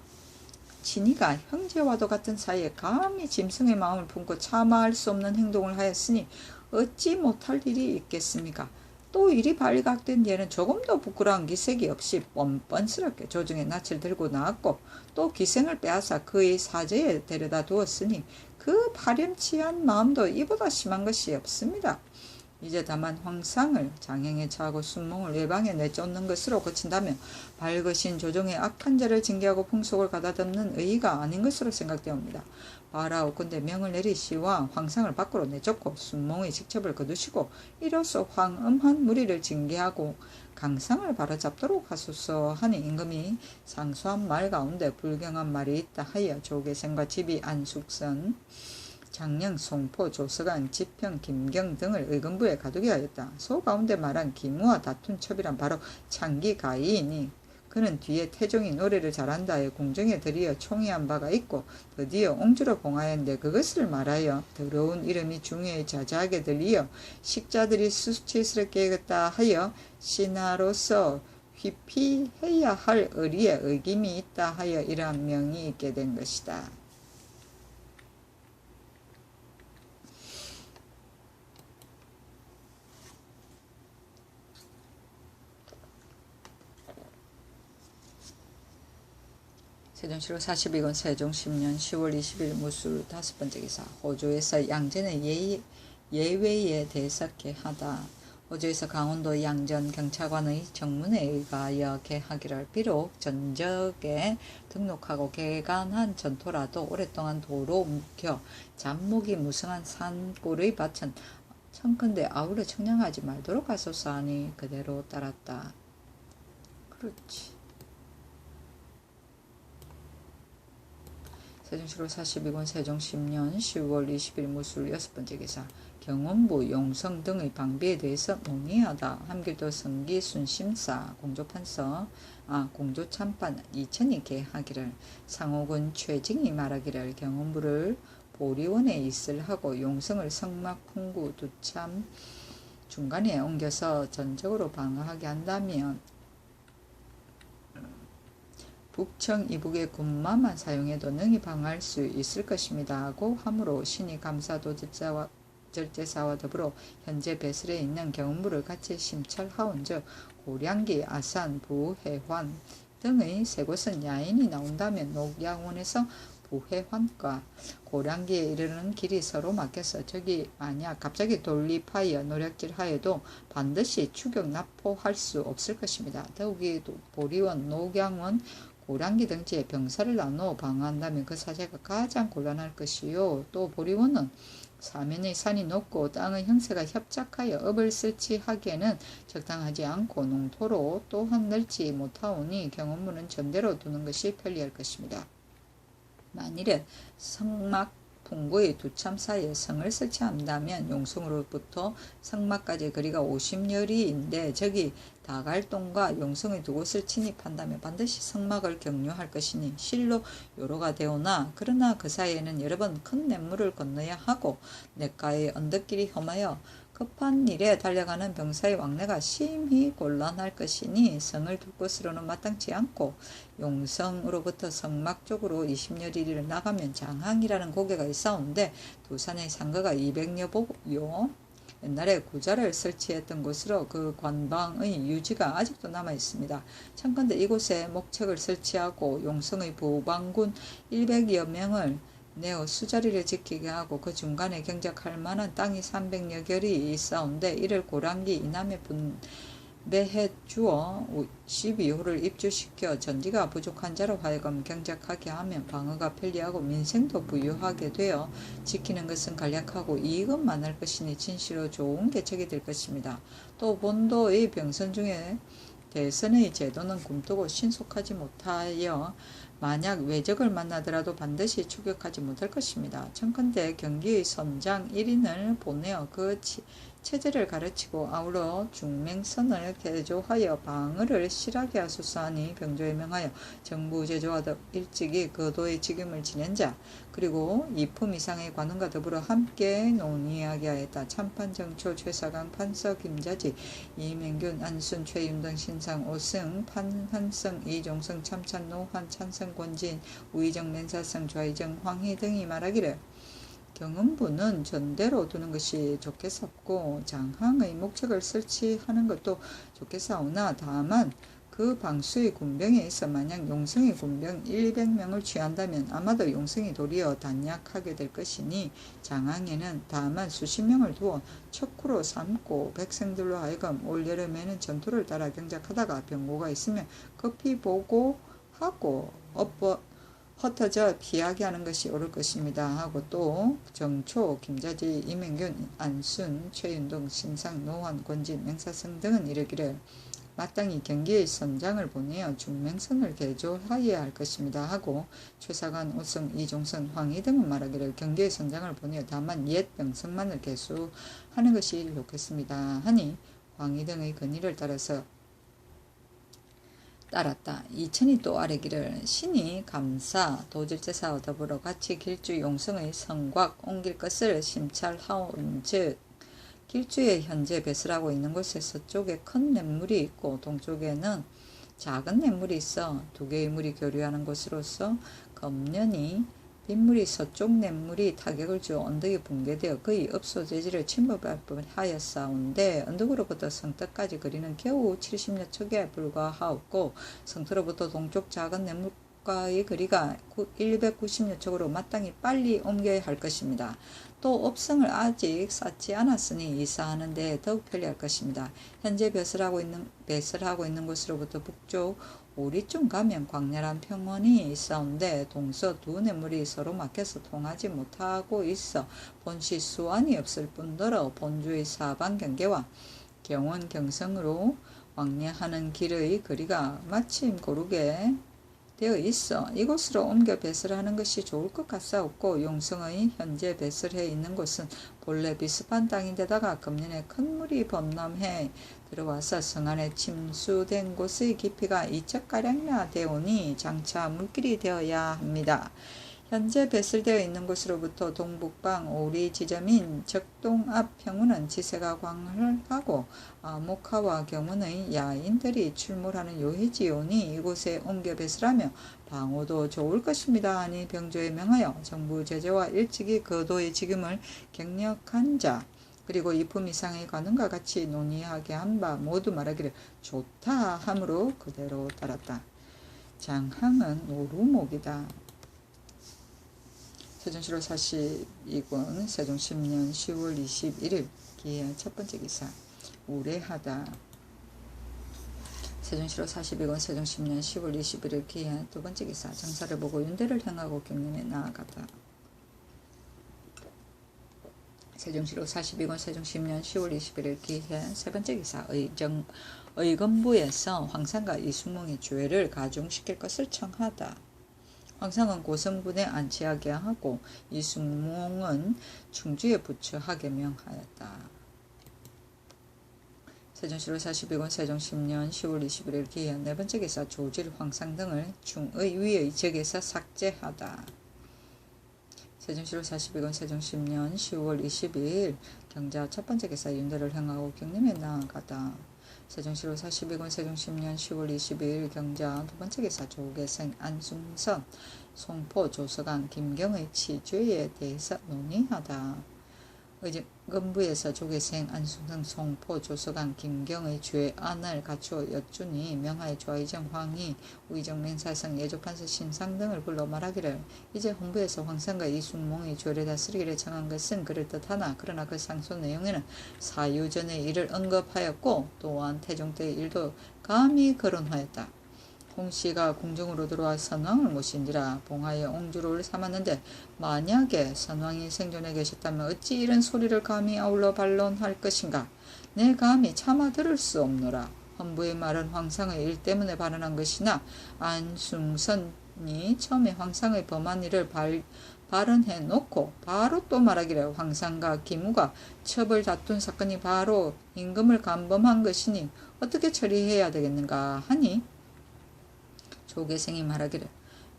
Speaker 1: 형제와도 같은 사이에 감히 짐승의 마음을 품고 참아할 수 없는 행동을 하였으니 어찌 못할 일이 있겠습니까? 또 이리 발각된 예는 조금도 부끄러운 기색이 없이 뻔뻔스럽게 조정의 낯을 들고 나왔고 또 기생을 빼앗아 그의 사저에 데려다 두었으니 그 파렴치한 마음도 이보다 심한 것이 없습니다. 이제 다만 황상을 장행에 처하고 순몽을 외방에 내쫓는 것으로 그친다면 밝으신 조정의 악한 죄를 징계하고 풍속을 가다듬는 의의가 아닌 것으로 생각되옵니다. 바라옵건대 명을 내리시와 황상을 밖으로 내쫓고 순몽의 직첩을 거두시고 이로써 황엄한 무리를 징계하고 강상을 바로잡도록 하소서 하니 임금이 상소한 말 가운데 불경한 말이 있다 하여 조계생과 집이 안숙선 장령, 송포, 조서관, 지평, 김경 등을 의금부에 가두게 하였다. 소 가운데 말한 기무와 다툰 첩이란 바로 창기가이이니 그는 뒤에 태종이 노래를 잘한다 하여 궁정에 들이어 총의한 바가 있고 드디어 옹주로 봉하였는데 그것을 말하여 더러운 이름이 중요에 자자하게 들리어 식자들이 수치스럽게 여겼다 하여 신하로서 휘피해야 할 의리에 의김이 있다 하여 이러한 명이 있게 된 것이다. 세종시로 42권 세종 10년 10월 20일 무술 5번째 기사. 호조에서 양전의 예외에 대해서케 하다. 호조에서 강원도 양전 경찰관의 정문에 의하여 개하기를 비록 전적에 등록하고 개간한 전토라도 오랫동안 도로 묵혀 잡목이 무성한 산골의 밭은 청컨대 아울러 청량하지 말도록 하소서 하니 그대로 따랐다. 그렇지. 세종시로 42권 세종 10년 10월 20일 무술 6번째 기사. 경원부, 용성 등의 방비에 대해서 논의하다. 함길도 성기 순심사 공조참판 이천이 개하기를 상옥은 최징이 말하기를 경원부를 보리원에 있을 하고 용성을 성막 풍구 두참 중간에 옮겨서 전적으로 방어하게 한다면 북청 이북의 군마만 사용해도 능히 방어할 수 있을 것입니다 하고 함으로 신이 감사도 절제사와 더불어 현재 배설에 있는 경무를 같이 심찰하온즉 고량기, 아산, 부해환 등의 세 곳은 야인이 나온다면 녹양원에서 부해환과 고량기에 이르는 길이 서로 막혀서 저기 만약 갑자기 돌립하여 노략질하여도 반드시 추격 납포할 수 없을 것입니다. 더욱이 보리원, 녹양원, 고량기 등지에 병사를 나누어 방어한다면 그 사제가 가장 곤란할 것이요. 또 보리원은 사면의 산이 높고 땅의 형세가 협착하여 업을 설치하기에는 적당하지 않고 농토로 또한 넓지 못하오니 경원문은 전대로 두는 것이 편리할 것입니다. 만일에 성막 풍구의 두 참 사이에 성을 설치한다면 용성으로부터 성막까지 거리가 50여리인데 저기 다갈동과 용성의 두 곳을 침입한다면 반드시 성막을 경유할 것이니 실로 요로가 되오나 그러나 그 사이에는 여러 번 큰 냇물을 건너야 하고 냇가의 언덕길이 험하여 급한 일에 달려가는 병사의 왕래가 심히 곤란할 것이니 성을 둘 곳으로는 마땅치 않고 용성으로부터 성막 쪽으로 20여리를 나가면 장항이라는 고개가 있사온데 두 산의 상거가 200여 보요. 옛날에 구자를 설치했던 곳으로 그 관방의 유지가 아직도 남아 있습니다. 청컨대 이곳에 목책을 설치하고 용성의 부방군 100여 명을 내어 수자리를 지키게 하고 그 중간에 경작할 만한 땅이 300여 결이 있사온데 이를 고랑기 이남에 분배해 주어 12호를 입주시켜 전지가 부족한 자로 하여금 경작하게 하면 방어가 편리하고 민생도 부유하게 되어 지키는 것은 간략하고 이익은 많을 것이니 진실로 좋은 개척이 될 것입니다. 또 본도의 병선 중에 대선의 제도는 굼뜨고 신속하지 못하여 만약 외적을 만나더라도 반드시 추격하지 못할 것입니다. 청컨대 경기의 선장 1인을 보내어 그 체제를 가르치고 아울러 중맹선을 개조하여 방어를 실하게 하소서하니 병조에 명하여 정부 제조와 일찍이 거도의 직임을 지낸 자 그리고 이품 이상의 관원과 더불어 함께 논의하게 하였다. 참판 정초 최사강 판서 김자지 이맹균 안순 최윤등 신상 오승 판한성 이종성 참찬 노환 찬성 권진 우의정 맹사성 좌의정 황희 등이 말하기를 경음부는 전대로 두는 것이 좋겠었고 장항의 목책을 설치하는 것도 좋겠사오나 다만 그 방수의 군병에 있어 만약 용성의 군병 1,200명을 취한다면 아마도 용성이 도리어 단약하게 될 것이니 장항에는 다만 수십 명을 두어 척후로 삼고 백성들로 하여금 올여름에는 전투를 따라 경작하다가 병고가 있으면 급히 보고하고 흩어져 피하게 하는 것이 옳을 것입니다. 하고 또 정초, 김자지, 이맹균, 안순, 최윤동, 신상, 노환, 권진, 맹사성 등은 이르기를 마땅히 경기의 선장을 보내어 중맹선을 개조하여야 할 것입니다. 하고 최사관, 오성, 이종선, 황희 등은 말하기를 경기의 선장을 보내어 다만 옛 병성만을 개수하는 것이 좋겠습니다. 하니 황희 등의 건의를 따랐다. 이천이 또 아뢰기를 신이 감사 도질제사와 더불어 같이 길주 용성의 성곽 옮길 것을 심찰하온즉 길주에 현재 배설하고 있는 곳에 서쪽에 큰 냇물이 있고 동쪽에는 작은 냇물이 있어 두 개의 물이 교류하는 곳으로서 검년이 빗물이 서쪽 냇물이 타격을 주어 언덕이 붕괴되어 그의 읍소 재질을 침범할 뻔하였사온데 언덕으로부터 성터까지 거리는 겨우 70여 척에 불과하였고 성터로부터 동쪽 작은 냇물과의 거리가 190여 척으로 마땅히 빨리 옮겨야 할 것입니다. 또 읍성을 아직 쌓지 않았으니 이사하는 데 더욱 편리할 것입니다. 현재 배설하고 있는 곳으로부터 북쪽 오리쯤 가면 광활한 평원이 있사온데 동서 두 냇물이 서로 막혀서 통하지 못하고 있어 본시 수완이 없을 뿐더러 본주의 사방 경계와 경원 경성으로 왕래하는 길의 거리가 마침 고르게 되어 있어 이곳으로 옮겨 배설하는 것이 좋을 것 같사옵고 용성의 현재 배설해 있는 곳은 본래 비습한 땅인데다가 금년에 큰 물이 범람해 들어와서 성 안에 침수된 곳의 깊이가 2척가량나 되오니 장차 물길이 되어야 합니다. 현재 배설되어 있는 곳으로부터 동북방 오리 지점인 적동 앞 평우는 지세가 광활하고 목화와 경운의 야인들이 출몰하는 요해지오니 이곳에 옮겨 배설하며 방어도 좋을 것입니다. 하니 병조에 명하여 정부 제재와 일찍이 거도의 직임을 갱력한 자 그리고 이품 이상의 관원과 같이 논의하게 한 바 모두 말하기를 좋다 하므로 그대로 따랐다. 장항은 오루목이다. 세종시로 42권 세종 10년 10월 21일 기해 첫 번째 기사 우례하다. 세종시로 42권 세종 10년 10월 21일 기해 두 번째 기사 정사를 보고 윤대를 행하고 경륜에 나아가다. 세종시로 42권 세종 10년 10월 21일 기해 세 번째 기사 의건부에서 황상과 이순몽의 죄를 가중시킬 것을 청하다. 황상은 고성군에 안치하게 하고 이순몽은 충주에 부처하게 명하였다. 세종시로 42권 세종 10년 10월 21일 기해 네 번째 기사 조질 황상 등을 중의위의 적에서 삭제하다. 세종시로 42권 세종 10년 10월 22일 경자 첫 번째 기사 윤대를 행하고 경림에 나아가다. 세종시로 42권 세종 10년 10월 22일 경자 두 번째 기사 조계생 안승선 송포 조서관 김경의 치죄에 대해서 논의하다. 의정부에서 조계생 안승선 송포 조서관 김경의 죄안을 갖추어 여쭈니 명하여 좌의정 황희 우의정 맹사성 예조판서 신상 등을 불러 말하기를 이제 홍부에서 황상과 이순몽의 죄를 다스리기를 정한 것은 그럴듯하나 그러나 그 상소 내용에는 사유전의 일을 언급하였고 또한 태종 때의 일도 감히 거론하였다. 홍씨가 궁정으로 들어와 선왕을 모신지라 봉하에 옹주를 삼았는데 만약에 선왕이 생존해 계셨다면 어찌 이런 소리를 감히 아울러 반론할 것인가. 내 감히 차마 들을 수 없노라. 헌부의 말은 황상의 일 때문에 발언한 것이나 안승선 왕이 처음에 황상의 범한 일을 발언해 놓고 바로 또 말하기를 황상과 기무가 첩을 다툰 사건이 바로 임금을 감범한 것이니 어떻게 처리해야 되겠는가 하니 조계생이 말하기를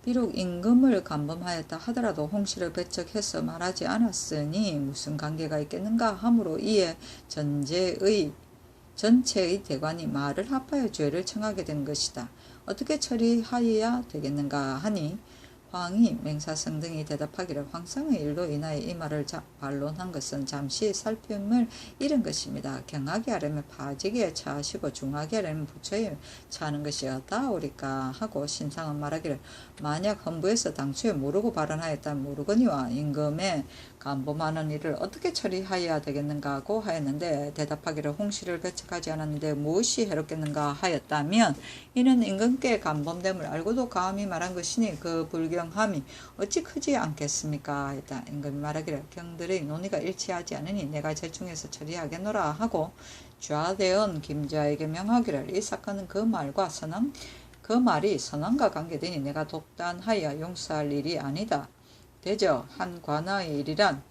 Speaker 1: 비록 임금을 감범하였다 하더라도 홍씨를 배척해서 말하지 않았으니 무슨 관계가 있겠는가 하므로 이에 전체의 대관이 말을 합하여 죄를 청하게 된 것이다. 어떻게 처리하여야 되겠는가 하니 황이 맹사성 등이 대답하기를 황상의 일로 인하여 이 말을 반론한 것은 잠시 살핌을 잃은 것입니다. 경하게 하려면 파직에 처하시고 중하게 하려면 부처에 처하는 것이 어떠하오리까 하고 신상은 말하기를 만약 헌부에서 당초에 모르고 발언하였다면 모르거니와 임금의 감범하는 일을 어떻게 처리하여야 되겠는가 하고 하였는데 대답하기를 홍씨를 배척하지 않았는데 무엇이 해롭겠는가 하였다면 이는 임금께 감범됨을 알고도 감히 말한 것이니 그 불경함이 어찌 크지 않겠습니까 하였다. 임금이 말하기를 경들의 논의가 일치하지 않으니 내가 제중에서 처리하겠노라 하고 좌대원 김자에게 명하기를 이 사건은 그 말이 선왕과 관계되니 내가 독단하여 용서할 일이 아니다. 대저 한 관아의 일이란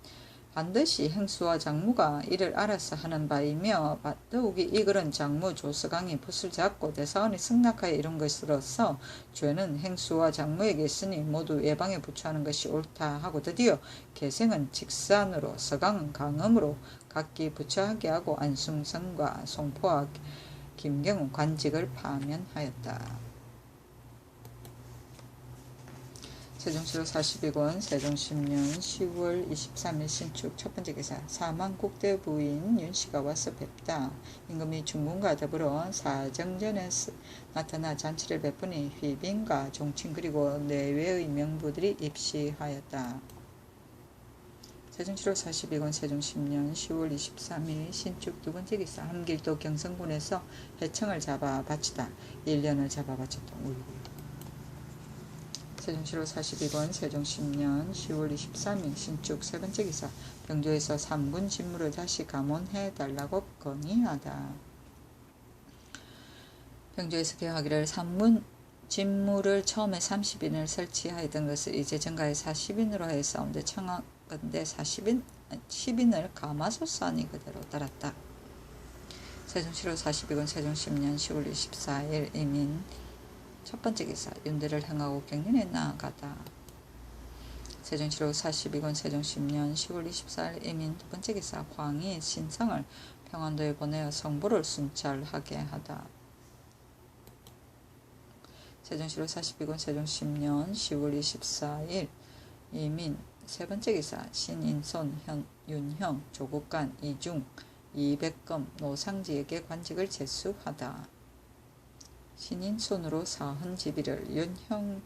Speaker 1: 반드시 행수와 장무가 이를 알아서 하는 바이며 더욱이 이 글은 장무 조서강이 붓을 잡고 대사원이 승낙하여 이룬 것으로서 죄는 행수와 장무에게 있으니 모두 예방에 부처하는 것이 옳다 하고 드디어 계생은 직산으로 서강은 강음으로 각기 부처하게 하고 안승선과 송포와 김경은 관직을 파면하였다. 세종시로 42권 세종10년 10월 23일 신축 첫번째 기사 사망국대 부인 윤씨가 와서 뵙다. 임금이 중군과 더불어 사정전에 나타나 잔치를 베푸니 휘빈과 종친 그리고 내외의 명부들이 입시하였다. 세종시로 42권 세종10년 10월 23일 신축 두번째 기사 함길도 경성군에서 해청을 잡아 바치다. 1년을 잡아 바쳤다. 세종시로 42권 세종10년 10월 23일 신축 세번째 기사 병조에서 3군 직무를 다시 감원해 달라고 건의하다. 병조에서 개하기를 3군 직무를 처음에 30인을 설치하였던 것을 이제 정가에 40인으로 하였사온데 청하건대 10인을 가마솥사니 그대로 따랐다. 세종시로 42권 세종10년 10월 24일 이민 첫번째 기사 윤대를 행하고 경륜에 나아가다. 세종시로 42권 세종10년 10월 24일 이민 두번째 기사 황이 신상을 평안도에 보내어 성부를 순찰하게 하다. 세종시로 42권 세종10년 10월 24일 이민 세번째 기사 신인손 윤형 조국간 이중 이백검 노상지에게 관직을 제수하다. 신인손으로 사헌지비를 윤형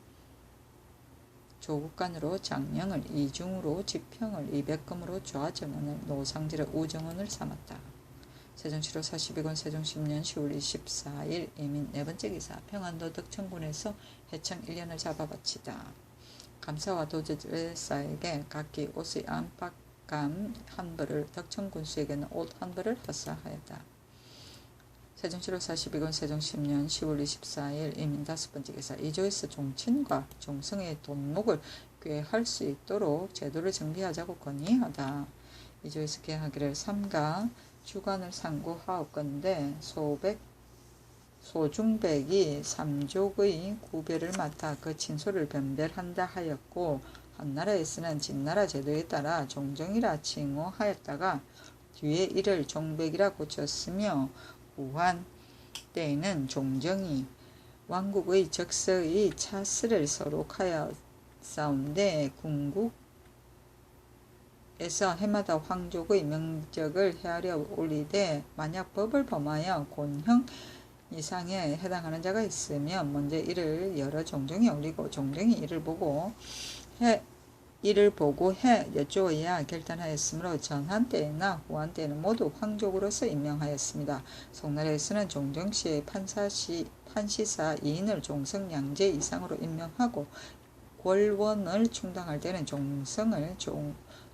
Speaker 1: 조국간으로 장령을 이중으로 지평을 이백검으로 좌정원을 노상지를 우정원을 삼았다. 세종시로 42권 세종10년 10월 24일 이민 네번째 기사 평안도 덕천군에서 해청 1년을 잡아 바치다. 감사와 도제사에게 각기 옷의 안팎감 한 벌을 덕천군수에게는 옷 한 벌을 허사하였다. 세종시로 42권 세종10년 10월 24일 이민 다섯번째 기사 이조에서 종친과 종성의 돈목을 꾀할 수 있도록 제도를 정비하자고 건의하다. 이조에서 계하기를 삼가 주관을 상고하옵건대 소중백이 삼족의 구별을 맡아 그 친소를 변별한다 하였고 한나라에서는 진나라 제도에 따라 종정이라 칭호하였다가 뒤에 이를 종백이라 고쳤으며 후한 때에는 종정이 왕국의 적서의 차스를 서록하였사온데 궁국에서 해마다 황족의 명적을 헤아려 올리되 만약 법을 범하여 곤형 이상에 해당하는 자가 있으면 먼저 이를 여러 종정에 올리고 종정이 이를 보고 여쭈어야 결단하였으므로 전한 때나 후한 때는 모두 황족으로서 임명하였습니다. 송나라에서는 종정시의 판시사 2인을 종성양제 이상으로 임명하고 권원을 충당할 때는 종성을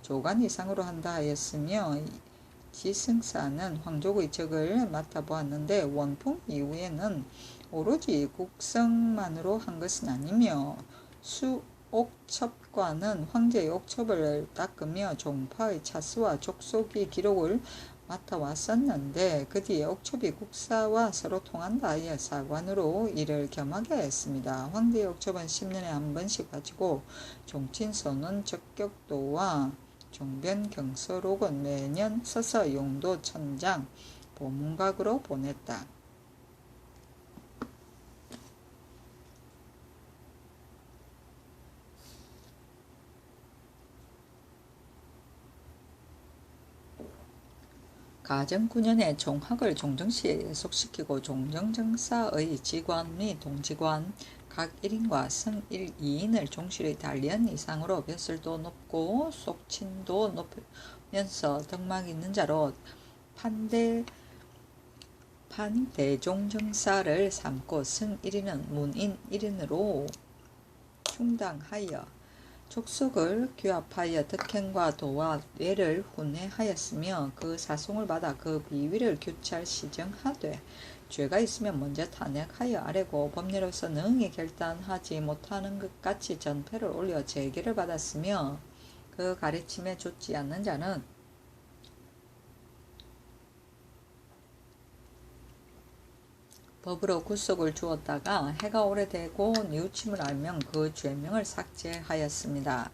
Speaker 1: 조간 이상으로 한다 하였으며 지승사는 황족의 적을 맡아보았는데 원풍 이후에는 오로지 국성만으로 한 것은 아니며 수옥첩관은 황제의 옥첩을 닦으며 종파의 차수와 족속의 기록을 맡아왔었는데 그 뒤에 옥첩이 국사와 서로 통한다 하여 사관으로 이를 겸하게 했습니다. 황제의 옥첩은 10년에 한 번씩 바치고 종친서는 적격도와 종변경서록은 매년 써서 용도 천장 보문각으로 보냈다. 가정 9년에 종학을 종정시에 예속시키고 종정정사의 직관 및 동직관 각 1인과 성일 2인을 종실의 단련 이상으로 벼슬도 높고 속친도 높으면서 덕망이 있는 자로 판대종정사를 삼고 성 1인은 문인 1인으로 충당하여 족속을 규합하여 덕행과 도와 뇌를 훈회하였으며 그 사송을 받아 그 비위를 규찰 시정하되 죄가 있으면 먼저 탄핵하여 아래고 법례로서 능히 결단하지 못하는 것 같이 전패를 올려 재계를 받았으며 그 가르침에 좇지 않는 자는 법으로 구속을 주었다가 해가 오래되고 뉘우침을 알면 그 죄명을 삭제하였습니다.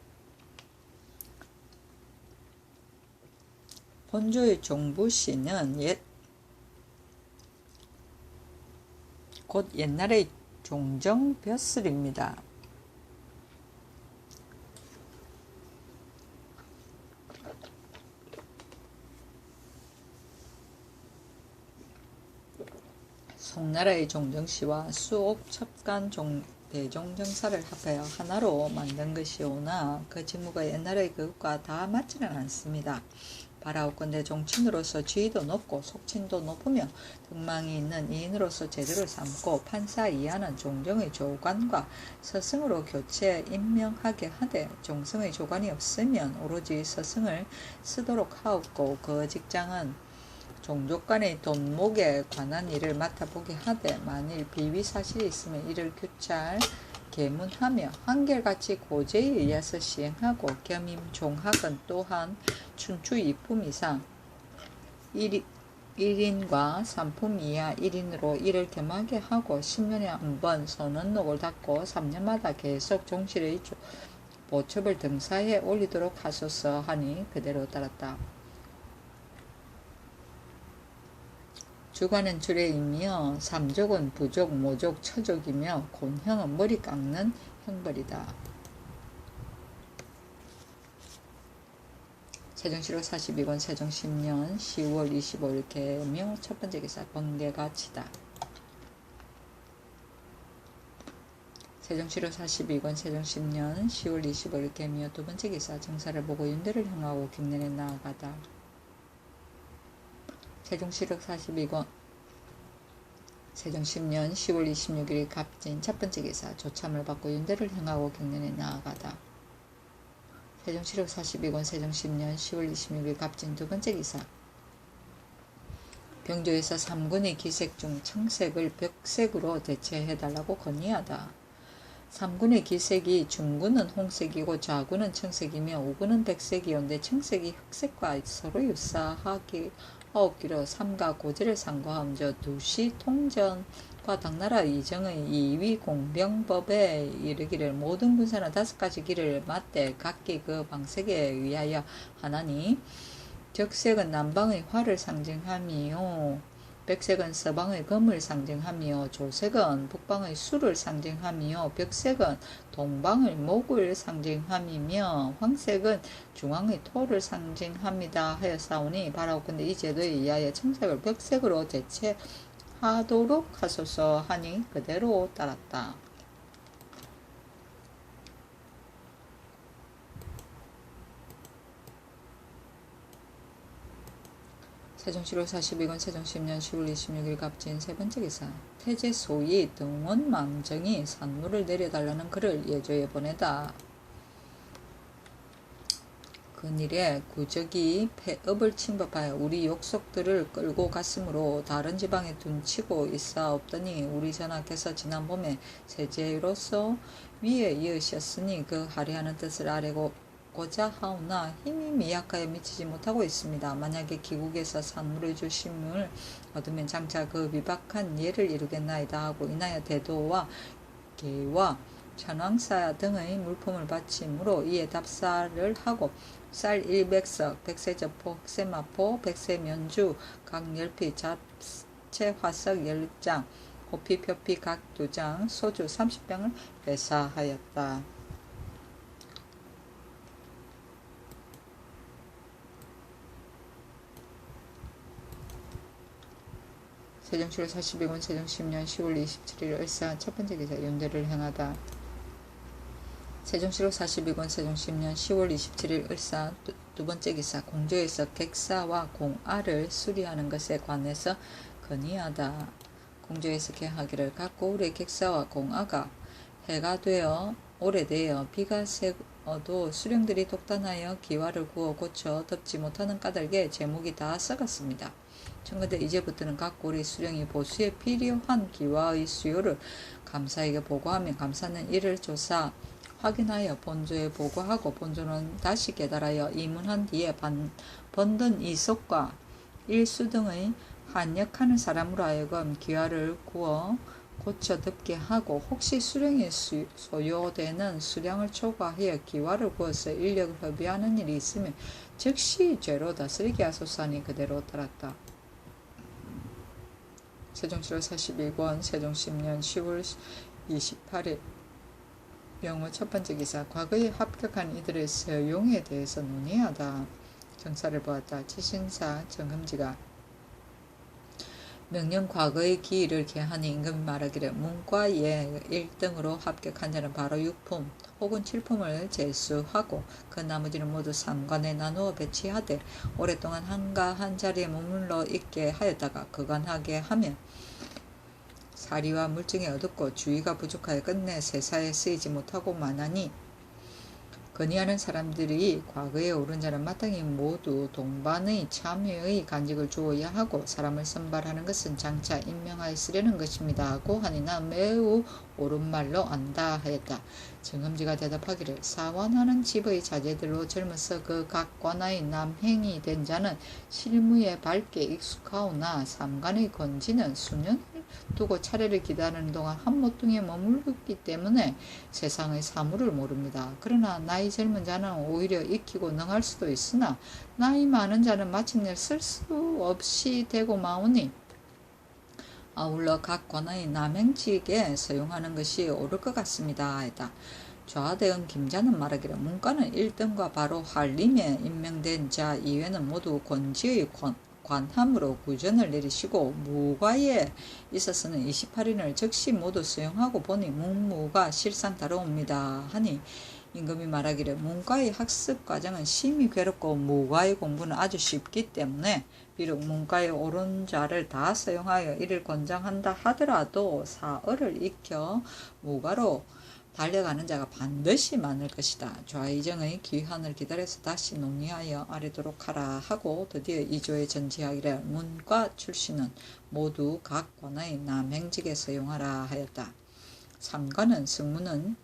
Speaker 1: 본조의 종부시는 곧 옛날의 종정벼슬입니다. 송나라의 종정시와 수옥첩관 대종정사를 합하여 하나로 만든 것이오나 그 직무가 옛날의 그것과 다 맞지는 않습니다. 바라옵건대 종친으로서 지위도 높고 속친도 높으며 덕망이 있는 이인으로서 제도를 삼고 판사 이하는 종정의 조관과 서승으로 교체 임명하게 하되 종성의 조관이 없으면 오로지 서승을 쓰도록 하옵고 그 직장은 종족간의 돈목에 관한 일을 맡아보게 하되 만일 비위사실이 있으면 이를 규찰 계문하며 한결같이 고제에 의해서 시행하고 겸임 종학은 또한 춘추 2품 이상 1인과 3품 이하 1인으로 이를 겸하게 하고 10년에 한 번 선언록을 닫고 3년마다 계속 종실의 보첩을 등사해 올리도록 하소서 하니 그대로 따랐다. 주관은 주례이며 삼족은 부족, 모족, 처족이며 곤형은 머리 깎는 형벌이다. 세종시록 42권 세종 10년 10월 25일 개명 첫 번째 기사 번개가 치다. 세종시록 42권 세종 10년 10월 25일 개명 두 번째 기사 정사를 보고 윤대를 향하고 격년에 나아가다. 세종시록 42권 세종 10년 10월 26일 갑진 첫 번째 기사 조참을 받고 윤대를 향하고 격년에 나아가다. 세종시록 42권 세종 10년 10월 26일 갑진 두 번째 기사 병조에서 3군의 기색 중 청색을 벽색으로 대체해달라고 건의하다. 3군의 기색이 중군은 홍색이고 좌군은 청색이며 우군은 백색이온데 청색이 흑색과 서로 유사하기 하옵기로 삼가 고제를 상고하면서 두시 통전과 당나라 이정의 2위 공병법에 이르기를 모든 군사는 5가지 길을 맞대 각기 그 방색에 의하여 하나니 적색은 남방의 화를 상징하미요 백색은 서방의 금을 상징하며 조색은 북방의 수를 상징하며 벽색은 동방의 목을 상징함이며 황색은 중앙의 토를 상징합니다 하였사오니 바라옵건대 이 제도에 의하여 청색을 벽색으로 대체하도록 하소서 하니 그대로 따랐다. 세종시록 42권 세종 10년 10월 26일 갑진 세 번째 기사 태제 소위 등원망정이 산물을 내려달라는 글을 예조에 보내다. 근일에 구적이 폐업을 침범하여 우리 욕속들을 끌고 갔으므로 다른 지방에 둔치고 있사옵더니 우리 전하께서 지난 봄에 세제로서 위에 이으셨으니 그 하리하는 뜻을 아뢰고자 하오나 힘이 미약하여 미치지 못하고 있습니다. 만약에 기국에서 산물의 주심을 얻으면 장차 그 비박한 예를 이루겠나이다 하고 인하여 대도와 개와 천왕사 등의 물품을 바치므로 이에 답사를 하고 쌀 100석, 백세저포, 백세마포, 백세면주, 각 10피, 잡채 화석 10장, 호피, 표피 각 2장, 소주 30병을 배사하였다. 세종 7월 42군 세종 10년 10월 27일 을사 첫 번째 기사 윤대를 행하다. 세종 7월 42군 세종 10년 10월 27일 을사 두 번째 기사 공조에서 객사와 공아를 수리하는 것에 관해서 건의하다. 공조에서 개하기를 갖고 올해 객사와 공아가 해가 되어 오래되어 비가 새어도 수령들이 독단하여 기와를 구워 고쳐 덮지 못하는 까닭에 제목이 다 썩었습니다. 청근대 이제부터는 각 고리 수령이 보수에 필요한 기와의 수요를 감사에게 보고하면 감사는 이를 조사 확인하여 본조에 보고하고 본조는 다시 깨달아여 이문한 뒤에 번든 이속과 일수 등의 한역하는 사람으로 하여금 기와를 구워 고쳐 덮게 하고 혹시 수령이 소요되는 수량을 초과하여 기와를 구워서 인력을 허비하는 일이 있으면 즉시 죄로 다스리게 하소서 하니 그대로 따랐다. 세종 7월 42권 세종 10년 10월 28일 명호 첫 번째 기사 과거에 합격한 이들의 서용에 대해서 논의하다. 정사를 보았다. 지신사 정금지가 명령 과거의 기일을 개하니 임금이 말하기를 문과에 1등으로 합격한 자는 바로 6품 혹은 7품을 제수하고 그 나머지는 모두 3관에 나누어 배치하되 오랫동안 한가한 자리에 머물러 있게 하였다가 그관하게 하면 사리와 물증이 어둡고 주의가 부족하여 끝내 세사에 쓰이지 못하고 만하니 건의하는 사람들이 과거에 오른 자는 마땅히 모두 동반의 참여의 간직을 주어야 하고 사람을 선발하는 것은 장차 임명하여 쓰려는 것입니다 하고 하니 나 매우 옳은 말로 안다 하였다. 정금지가 대답하기를 사원하는 집의 자제들로 젊어서 그 각 관하의 남행이 된 자는 실무에 밝게 익숙하오나 삼관의 건지는 수년을 두고 차례를 기다리는 동안 한 모퉁이에 머물렀기 때문에 세상의 사물을 모릅니다. 그러나 나이 젊은 자는 오히려 익히고 능할 수도 있으나 나이 많은 자는 마침내 쓸 수 없이 되고 마오니 아울러 각 관의 남행직에 서용하는 것이 옳을 것 같습니다. 했다. 좌대응 김자는 말하기를 문과는 1등과 바로 한림에 임명된 자 이외는 모두 권지의 관함으로 구전을 내리시고 무과에 있어서는 28인을 즉시 모두 수용하고 보니 문무가 실상 다르옵니다 하니 임금이 말하기를 문과의 학습 과정은 심히 괴롭고 무과의 공부는 아주 쉽기 때문에 비록 문과에 오른 자를 다 수용하여 이를 권장한다 하더라도 사어를 익혀 무과로 달려가는 자가 반드시 많을 것이다. 좌의정의 기한을 기다려서 다시 논의하여 아뢰도록 하라 하고 드디어 이조에 전지하기를 문과 출신은 모두 각 관의 남행직에 서용하라 하였다. 3관은 승무는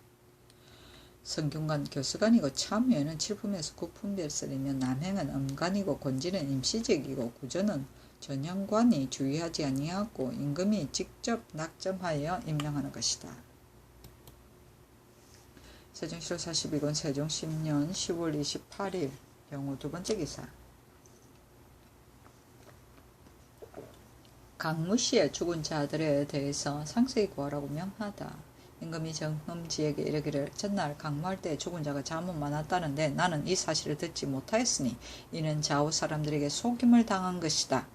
Speaker 1: 성균관 교수관이고 참여는 7품에서 9품별설이며 남행은 음관이고 권지는 임시직이고 구전은 전형관이 주의하지 아니하고 임금이 직접 낙점하여 임명하는 것이다. 세종 7월 42권 세종 10년 10월 28일 영호 두 번째 기사 강무시의 죽은 자들에 대해서 상세히 구하라고 명하다. 임금이 정흠지에게 이르기를 전날 강무할 때 죽은 자가 잠은 많았다는데 나는 이 사실을 듣지 못하였으니 이는 좌우 사람들에게 속임을 당한 것이다.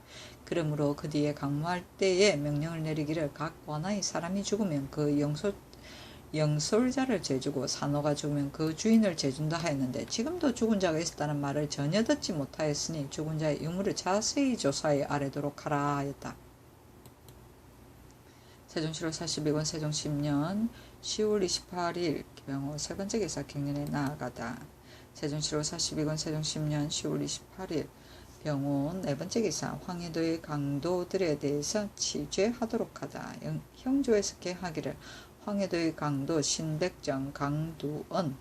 Speaker 1: 그러므로 그 뒤에 강무할 때에 명령을 내리기를 각 관하의 사람이 죽으면 그 영솔자를 재주고 산호가 죽으면 그 주인을 재준다 하였는데 지금도 죽은 자가 있었다는 말을 전혀 듣지 못하였으니 죽은 자의 유물을 자세히 조사해 아뢰도록 하라 하였다. 세종 7월 42권 세종 10년 10월 28일 명호 세 번째 기사 격년에 나아가다. 세종시로 42권 세종 10년 10월 28일 병원 네 번째 기사 황해도의 강도들에 대해서 취재하도록 하다. 형조에서 개하기를 황해도의 강도 신백정, 강두언,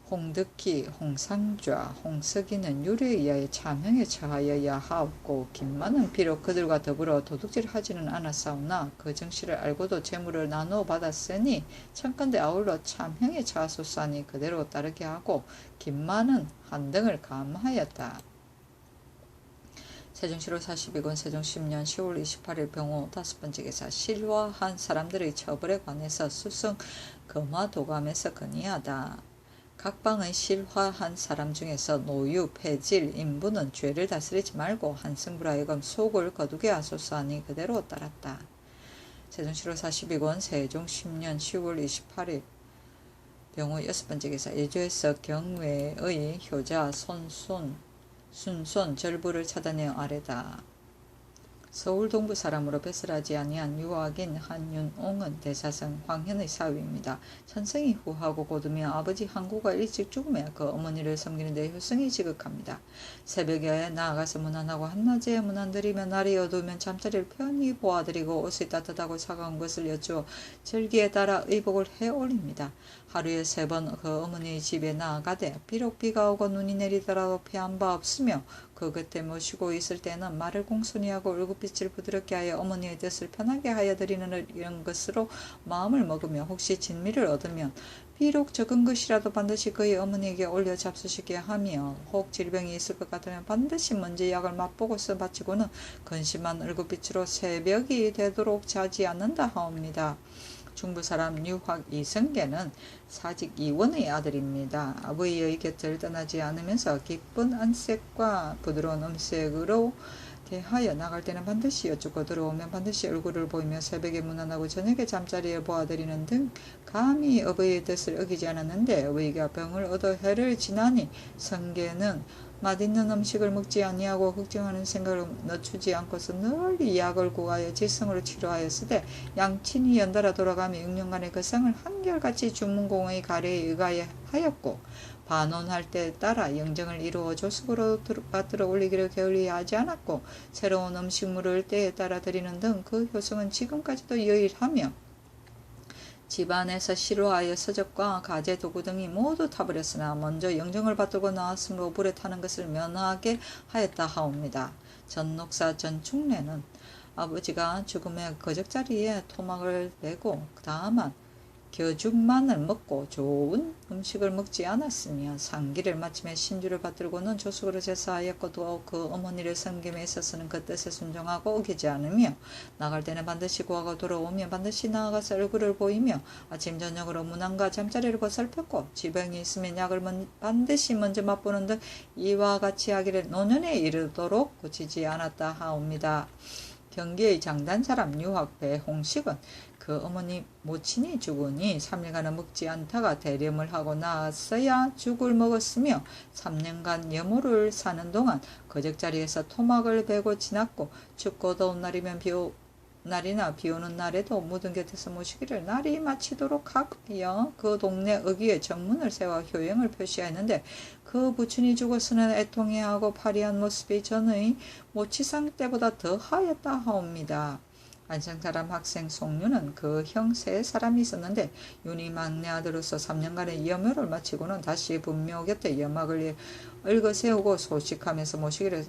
Speaker 1: 홍득기, 홍상좌, 홍석이는 유례에 의하여 참형에 처하여야 하옵고 김만은 비록 그들과 더불어 도둑질을 하지는 않았사오나 그 정씨를 알고도 재물을 나누어 받았으니 청컨대 아울러 참형에 처하소서하니 그대로 따르게 하고 김만은 한등을 감하였다. 세종시로 42권 세종 10년 10월 28일 병호 다섯 번째 기사 실화한 사람들의 처벌에 관해서 수승 금화도감에서 건의하다. 각방의 실화한 사람 중에서 노유, 폐질, 인부는 죄를 다스리지 말고 한승부로 하여금 속을 거두게 하소서하니 그대로 따랐다. 세종시로 42권 세종 10년 10월 28일 병호 여섯 번째 기사 예조에서 경외의 효자 순손 절부를 찾아내어 아래다. 서울 동부 사람으로 배설하지 아니한 유학인 한윤옹은 대사성 황현의 사위입니다. 천성이 후하고 고두며 아버지 항구가 일찍 죽으며 그 어머니를 섬기는 데 효성이 지극합니다. 새벽에 나아가서 문안하고 한낮에 문안드리며 날이 어두우면 잠자리를 편히 보아드리고 옷이 따뜻하고 차가운 것을 여쭈어 절기에 따라 의복을 해올립니다. 하루에 3번 그 어머니의 집에 나아가되 비록 비가 오고 눈이 내리더라도 피한 바 없으며 그 곁에 모시고 있을 때는 말을 공손히 하고 얼굴빛을 부드럽게 하여 어머니의 뜻을 편하게 하여 드리는 이런 것으로 마음을 먹으며 혹시 진미를 얻으면 비록 적은 것이라도 반드시 그의 어머니에게 올려 잡수시게 하며 혹 질병이 있을 것 같으면 반드시 먼저 약을 맛보고서 바치고는 근심한 얼굴빛으로 새벽이 되도록 자지 않는다 하옵니다. 중부사람 유학 이성계는 사직 이원의 아들입니다. 아버지의 곁을 떠나지 않으면서 기쁜 안색과 부드러운 음색으로 대하여 나갈 때는 반드시 여쭙고 들어오면 반드시 얼굴을 보이며 새벽에 문안하고 저녁에 잠자리에 보아드리는 등 감히 아버지의 뜻을 어기지 않았는데 아버지가 병을 얻어 해를 지나니 성계는 맛있는 음식을 먹지 아니하고 걱정하는 생각을 늦추지 않고서 널리 약을 구하여 질성으로 치료하였으되 양친이 연달아 돌아가며 6년간의 그 상을 한결같이 주문공의 가래에 의하여 하였고 반원할 때 따라 영정을 이루어 조숙으로 받들어 올리기를 게을리하지 않았고 새로운 음식물을 때에 따라 드리는 등 그 효성은 지금까지도 유일하며 집안에서 실화하여 서적과 가재 도구 등이 모두 타버렸으나 먼저 영정을 받들고 나왔으므로 불에 타는 것을 면하게 하였다 하옵니다. 전녹사 전충래는 아버지가 죽음의 거적자리에 토막을 베고 다만 겨죽만을 먹고 좋은 음식을 먹지 않았으며 상기를 마침에 신주를 받들고는 조숙으로 제사하였고 또 그 어머니를 섬김에 있어서는 그 뜻에 순종하고 어기지 않으며 나갈 때는 반드시 구하고 돌아오면 반드시 나아가서 얼굴을 보이며 아침 저녁으로 문안과 잠자리를 보살폈고 지병이 있으면 약을 반드시 먼저 맛보는 등 이와 같이 하기를 노년에 이르도록 고치지 않았다 하옵니다. 경기의 장단사람 유학 배홍식은 그 어머니 모친이 죽으니 3일간은 먹지 않다가 대렴을 하고 나왔어야 죽을 먹었으며 3년간 여모를 사는 동안 거적자리에서 토막을 베고 지났고 춥고 더운 날이면 날이나 비오는 날에도 무등 곁에서 모시기를 날이 마치도록 하여 그 동네 어귀에 정문을 세워 효행을 표시하였는데 그 부친이 죽었으나 애통해하고 파리한 모습이 전의 모치상 때보다 더 하였다 하옵니다. 안성사람 학생 송윤은 그 형 3사람이 있었는데 윤이 막내 아들로서 3년간의 여묘를 마치고는 다시 분묘 곁에 염막을 얽어세우고 소식하면서 모시기를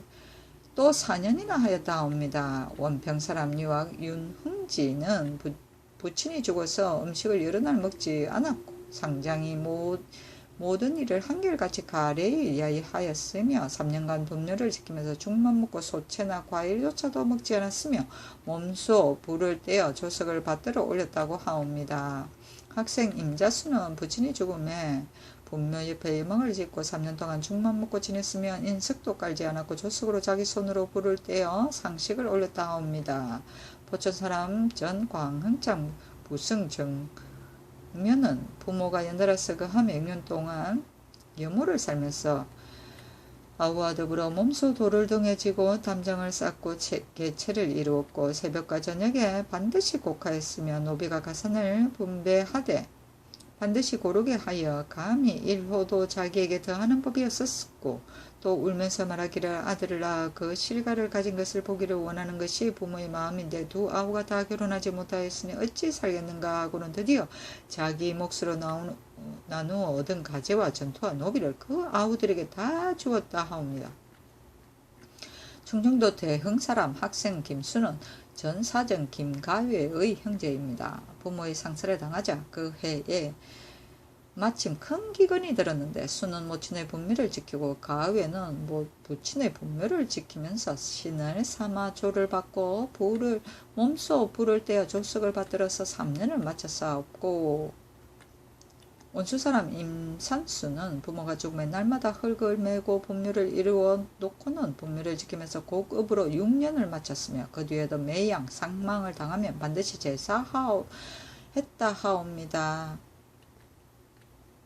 Speaker 1: 또 4년이나 하였다 하옵니다. 원평사람 유학 윤흥지는 부친이 죽어서 음식을 여러 날 먹지 않았고 상장이 모든 일을 한결같이 가래에 의하여 하였으며 3년간 분묘를 지키면서 죽만 먹고 소채나 과일조차도 먹지 않았으며 몸소 불을 떼어 조석을 받들어 올렸다고 하옵니다. 학생 임자수는 부친이 죽음에 분묘 옆에 예망을 짓고 3년 동안 죽만 먹고 지냈으며 인석도 깔지 않았고 조석으로 자기 손으로 불을 떼어 상식을 올렸다 하옵니다. 포천사람 전 광흥장 부승정 면은 부모가 연달아서 그 함 6년 동안 여모를 살면서 아우와 더불어 몸소 돌을 등에 지고 담장을 쌓고 개체를 이루었고 새벽과 저녁에 반드시 곡하였으며 노비가 가산을 분배하되 반드시 고르게 하여 감히 1호도 자기에게 더하는 법이었었고 또 울면서 말하기를 아들을 낳아 그 실과를 가진 것을 보기를 원하는 것이 부모의 마음인데 두 아우가 다 결혼하지 못하였으니 어찌 살겠는가 하고는 드디어 자기 몫으로 나누어 얻은 가재와 전투와 노비를 그 아우들에게 다 주었다 하옵니다. 충청도 대흥 사람 학생 김수는 전 사정 김가회의 형제입니다. 부모의 상살에 당하자 그 해에 마침 큰 기근이 들었는데 수는 모친의 분묘를 지키고 가회는 부친의 분묘를 지키면서 신을 삼아 조를 받고 몸소 불을 떼어 조석을 받들어서 3년을 마쳤사옵고 원수사람 임산수는 부모가 죽음에 날마다 흙을 메고 분묘를 이루어 놓고는 분묘를 지키면서 고급으로 6년을 마쳤으며 그 뒤에도 매양 상망을 당하면 반드시 제사했다 하옵니다.